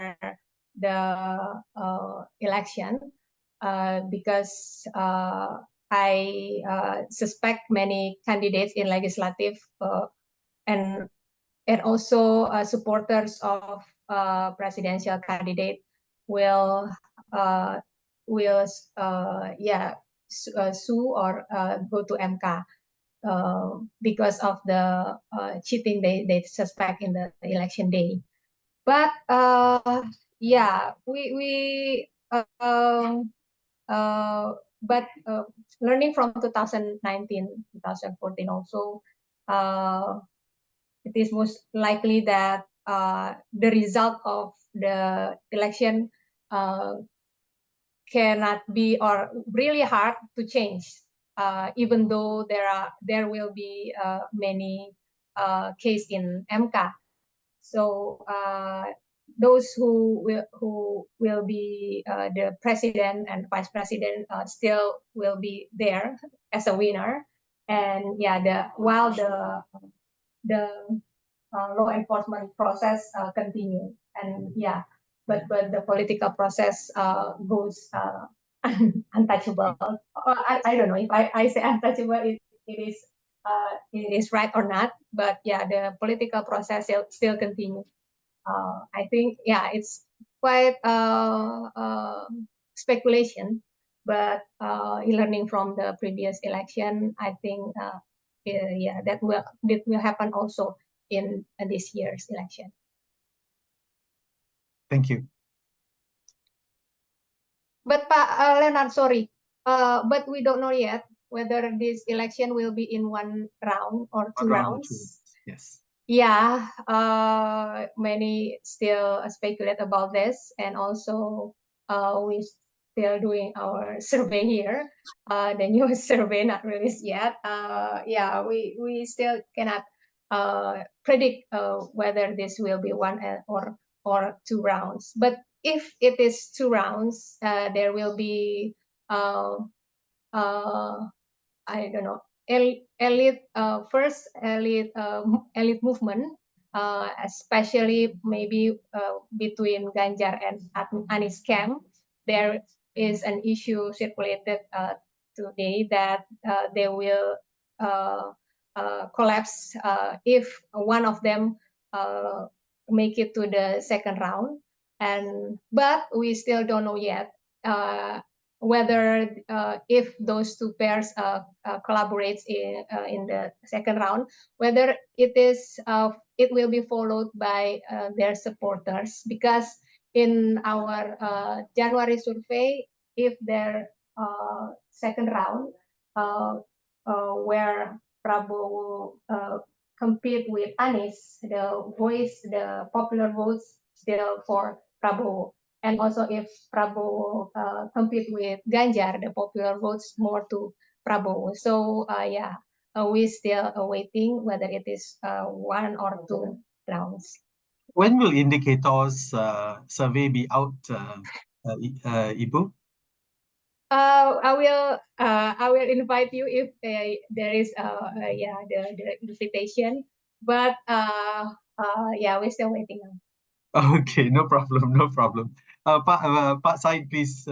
the election, because I suspect many candidates in legislative and also supporters of presidential candidate will sue or go to MK because of the cheating they suspect in the election day. But yeah, but learning from 2019, 2014 also, it is most likely that the result of the election cannot be, or really hard to change, even though there will be many cases in MK. So those who will be the president and vice president still will be there as a winner, and yeah, while the law enforcement process continue, and yeah, but the political process goes untouchable. I don't know if I say untouchable, it is right or not, but yeah, the political process still continue. I think, yeah, it's quite speculation, but learning from the previous election, I think, yeah, that will happen also in this year's election. Thank you. But Pak Leonard, sorry, but we don't know yet whether this election will be in one round or two rounds. Yes. Yeah, many still speculate about this, and also we still doing our survey here. The new survey not released yet. Yeah, we still cannot predict whether this will be one or two rounds. But if it is two rounds, there will be I don't know, elite movement, especially maybe between Ganjar and Anies camp. There is an issue circulated today that they will collapse if one of them make it to the second round. But we still don't know yet whether if those two pairs collaborates in the second round, whether it will be followed by their supporters, because in our January survey, if their second round where Prabowo compete with Anies, the popular votes still for Prabowo. And also if Prabowo compete with Ganjar, the popular votes more to Prabowo. So yeah, we still awaiting whether it is one or two rounds. When will indicators survey be out, Ibu? I will invite you if there is yeah the invitation, but yeah, we're still waiting on. Okay, no problem, no problem. Pak Said, please.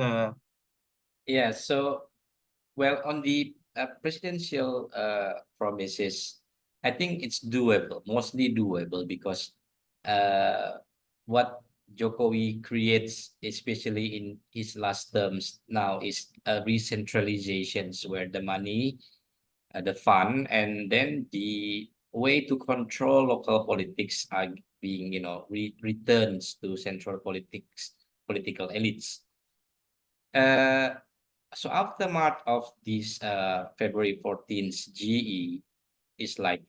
Yeah, so well, on the presidential promises, I think it's doable, mostly doable, because what Jokowi creates, especially in his last terms now, is recentralizations where the money, the fund, and then the way to control local politics are being, returns to central political elites. So aftermath of this February 14th GE is like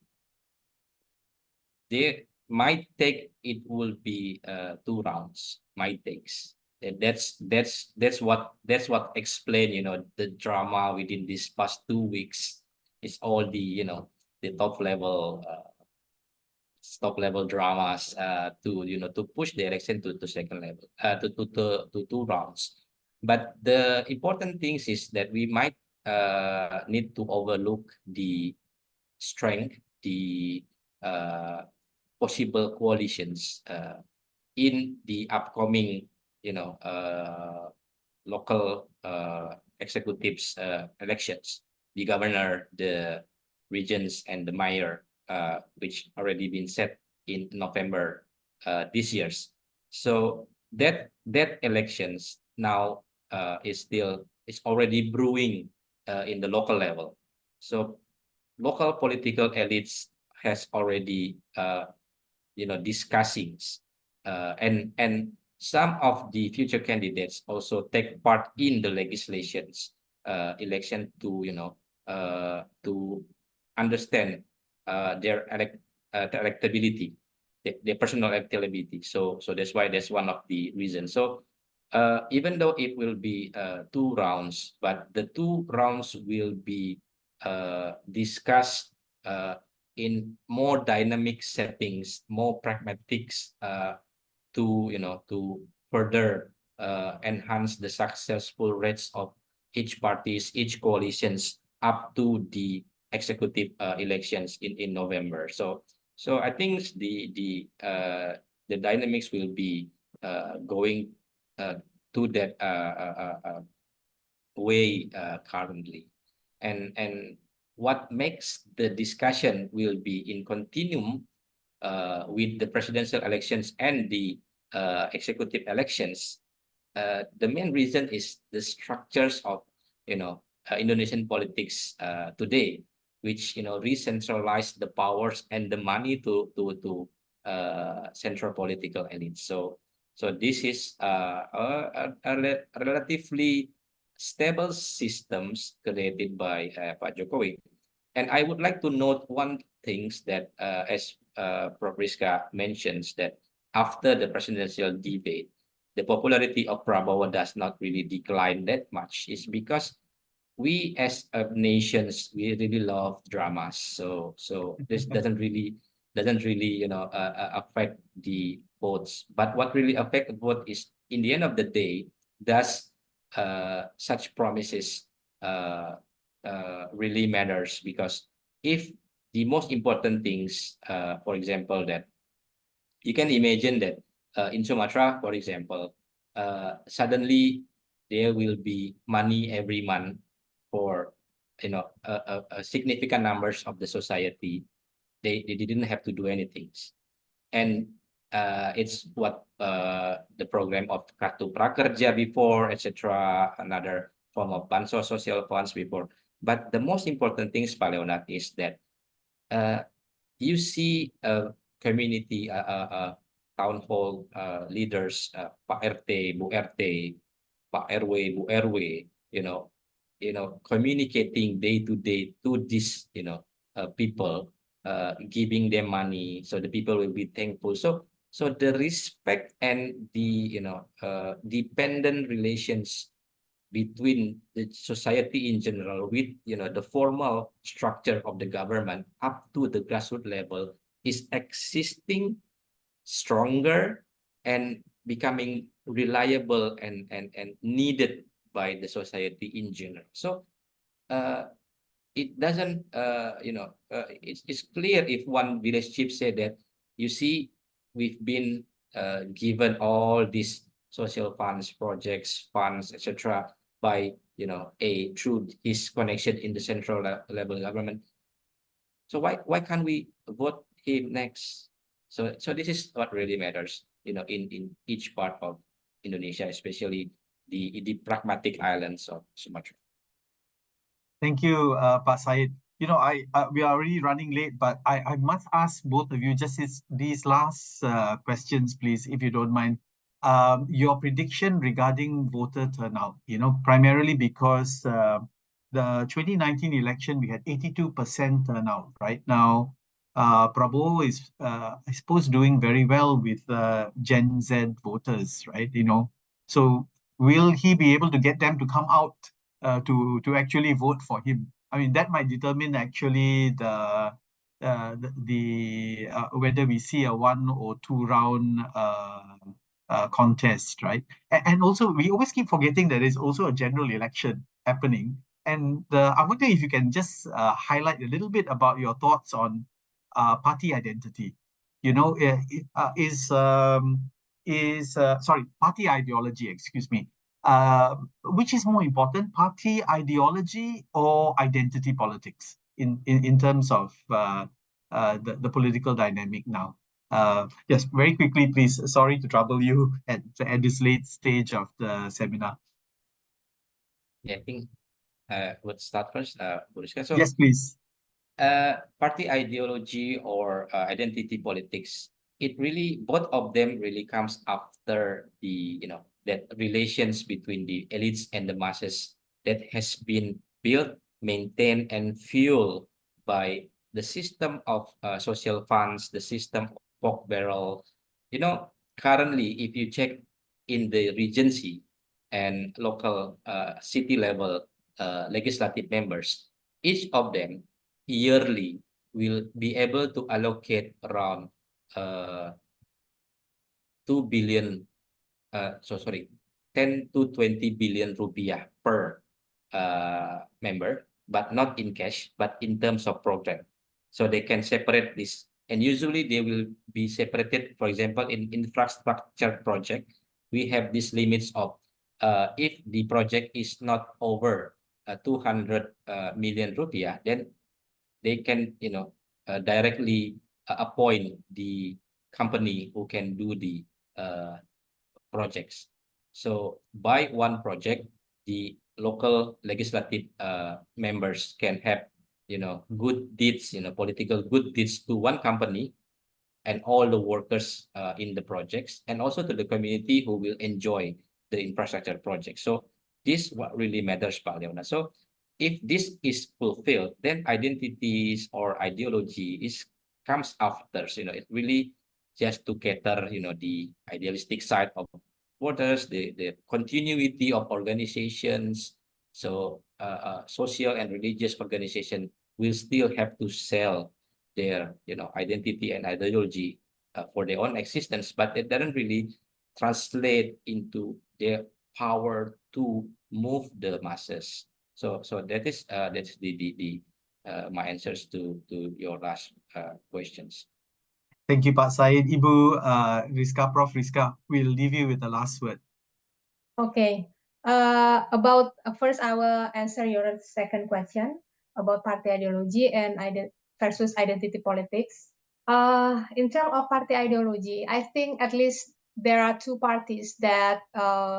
they might take, it will be 2 rounds, might takes. And that's what explain, the drama within these past 2 weeks. It's all the, the top level dramas to push the election to second level, to 2 rounds. But the important things is that we might need to overlook the strength, the possible coalitions in the upcoming, local executives elections, the governor, the regions, and the mayor, which already been set in November this year's. So that elections now is already brewing in the local level. So local political elites has already discussing, and some of the future candidates also take part in the legislations election to to understand their electability, their personal electability. So that's why that's one of the reasons. So even though it will be 2 rounds, but the 2 rounds will be discussed in more dynamic settings, more pragmatics, to further enhance the successful rates of each parties, each coalitions up to the executive elections in November. So I think the dynamics will be going to that way currently, and what makes the discussion will be in continuum with the presidential elections and the executive elections. The main reason is the structures of Indonesian politics today, which re-centralize the powers and the money to central political elites. So this is a relatively stable systems created by Pak Jokowi. And I would like to note one things that as Prof. Rizka mentions, that after the presidential debate, the popularity of Prabowo does not really decline that much. Is because we as nations, we really love dramas. So this doesn't really affect the votes. But what really affect the vote is, in the end of the day, does such promises really matters? Because if the most important things, for example, that you can imagine that in Sumatra, for example, suddenly there will be money every month for a significant numbers of the society. They didn't have to do anything, and it's what the program of Kartu Prakerja before, etc. Another form of bansos social funds before. But the most important thing, Pak Leonard, is that you see a community, town hall leaders, Pak RT, Bu RT, Pak RW, Bu RW, communicating day to day to these, people, giving them money, so the people will be thankful. So the respect and the dependent relations between the society in general with the formal structure of the government up to the grassroots level is existing stronger and becoming reliable and needed by the society in general. So it doesn't it's clear if one village chief said that, you see, we've been given all these social funds, projects, funds, etc., by through his connection in the central level government. So why can't we vote him next? So this is what really matters, in each part of Indonesia, especially the pragmatic islands of Sumatra. Thank you, Pak Syed. We are already running late, but I must ask both of you just these last questions, please, if you don't mind. Your prediction regarding voter turnout, primarily because the 2019 election, we had 82% turnout. Right now, Prabowo is, I suppose, doing very well with Gen Z voters, right? So will he be able to get them to come out to actually vote for him? I mean, that might determine actually the whether we see a 1 or 2 round contest, right? And also, we always keep forgetting that there's also a general election happening. And I wonder if you can just highlight a little bit about your thoughts on party identity. Party ideology, excuse me. Which is more important, party ideology or identity politics in terms of the political dynamic now? Yes, very quickly, please. Sorry to trouble you at this late stage of the seminar. Yeah, I think would start first, Buriska. So yes, please. Party ideology or identity politics, it really, both of them really comes after the that relations between the elites and the masses that has been built, maintained, and fueled by the system of social funds, the system of pork barrel. Currently, if you check in the regency and local city level legislative members, each of them yearly will be able to allocate around 2 billion, 10 to 20 billion rupiah per member, but not in cash, but in terms of program. So they can separate this. And usually they will be separated, for example, in infrastructure project, we have these limits of if the project is not over 200 million rupiah, then they can directly appoint the company who can do the projects. So by one project, the local legislative members can have good deeds, political good deeds to one company and all the workers in the projects, and also to the community who will enjoy the infrastructure project. So this what really matters, Pak Leona. So if this is fulfilled, then identities or ideology comes after. It really just to cater, the idealistic side of voters, the continuity of organizations. So social and religious organization will still have to sell their identity and ideology for their own existence, but it doesn't really translate into their power to move the masses. So that's the my answers to your last questions. Thank you, Pak Syed. Ibu Rizka, Prof. Rizka, we'll leave you with the last word. Okay. First, I will answer your second question about party ideology and versus identity politics. In terms of party ideology, I think at least there are two parties that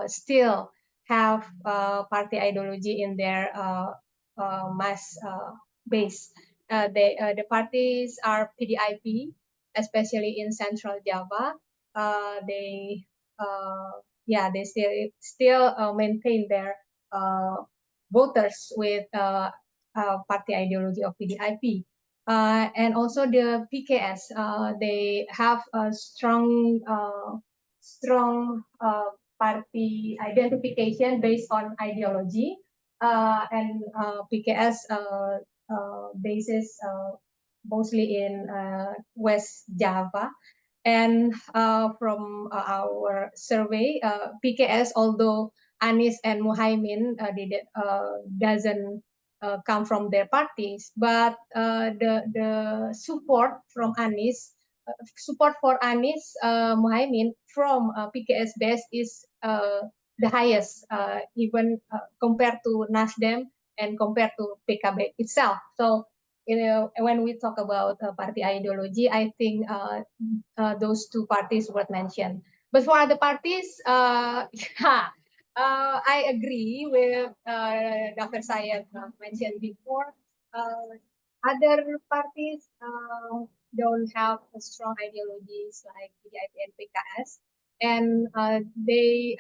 still have party ideology in their mass base. The parties are PDIP, especially in Central Java, they yeah, they still maintain their voters with party ideology of PDIP. And also the PKS, they have a strong party identification based on ideology, and PKS bases mostly in West Java. And from our survey, PKS, although Anies and Muhaimin doesn't come from their parties, but the support from Anies, support for Anies Muhaimin from PKS base is the highest, even compared to Nasdem and compared to PKB itself. So, when we talk about party ideology, I think those two parties were mentioned. But for other parties, yeah, I agree with Dr. Syed mentioned before. Other parties don't have a strong ideologies like PDIP and PKS, and they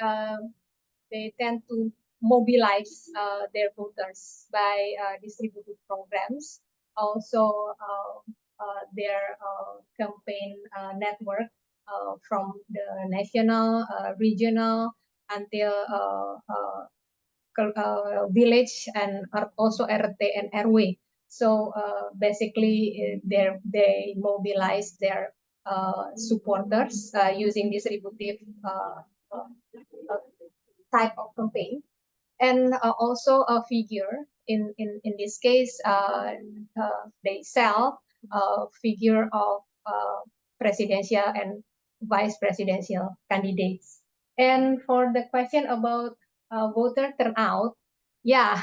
tend to mobilize their voters by distributed programs. Also, their campaign network from the national, regional, until village, and also RT and RW. So basically, they mobilize their supporters using distributive type of campaign. And also a figure in this case, they sell a figure of presidential and vice presidential candidates. And for the question about voter turnout, yeah,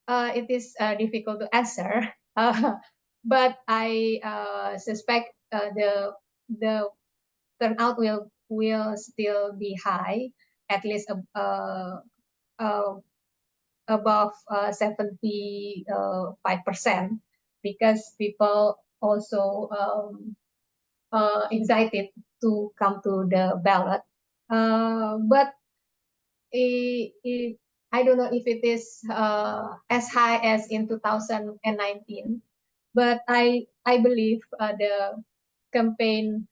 it is difficult to answer, but I suspect the turnout will still be high, at least above 75%, because people also excited to come to the ballot. But I don't know if it is as high as in 2019, but I believe the campaign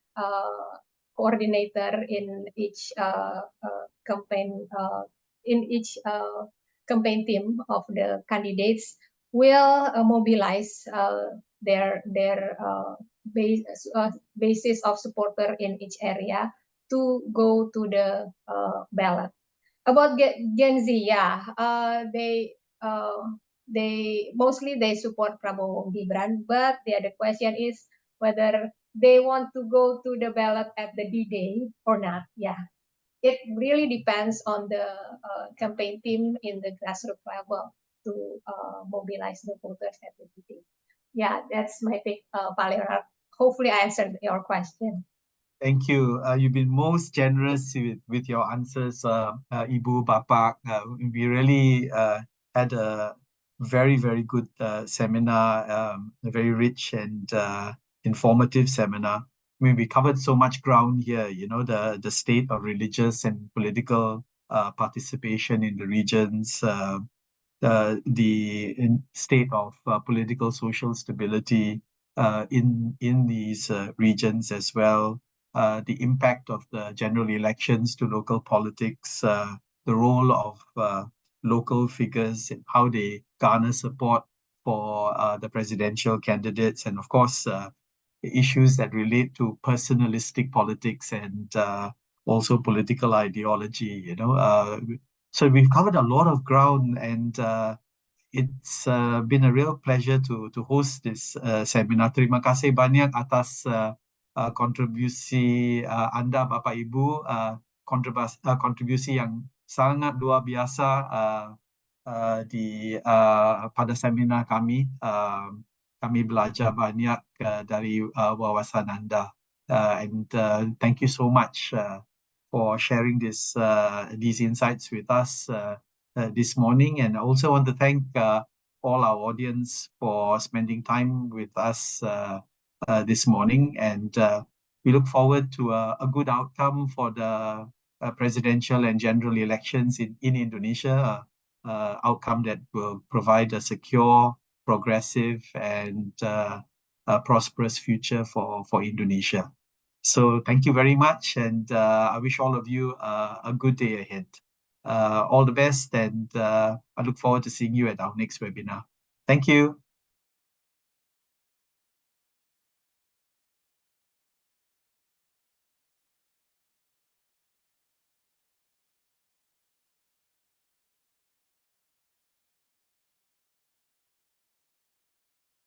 coordinator in each campaign campaign team of the candidates will mobilize their basis of supporter in each area to go to the ballot. About Gen Z, yeah, they mostly they support Prabowo Gibran, but the other question is whether they want to go to the ballot at the D-Day or not. Yeah, it really depends on the campaign team in the grassroots level to mobilize the voters at the D-Day. Yeah, that's my take, Pak Leonard. Hopefully, I answered your question. Thank you. You've been most generous with your answers, Ibu, Bapak. We really had a very, very good seminar, a very rich and informative seminar. I mean, we covered so much ground here, the state of religious and political participation in the regions, the state of political social stability in these regions as well, the impact of the general elections to local politics, the role of local figures and how they garner support for the presidential candidates, and of course, issues that relate to personalistic politics and also political ideology, So we've covered a lot of ground, and it's been a real pleasure to host this seminar. Terima kasih banyak atas kontribusi Anda, Bapak Ibu, kontribusi yang sangat luar biasa pada seminar kami. Kami belajar banyak dari wawasan Anda, and thank you so much for sharing these insights with us this morning. And I also want to thank all our audience for spending time with us this morning. And We look forward to a good outcome for the presidential and general elections in Indonesia, outcome that will provide a secure, progressive, and a prosperous future for Indonesia. So thank you very much, and I wish all of you a good day ahead. All the best, and I look forward to seeing you at our next webinar. Thank you.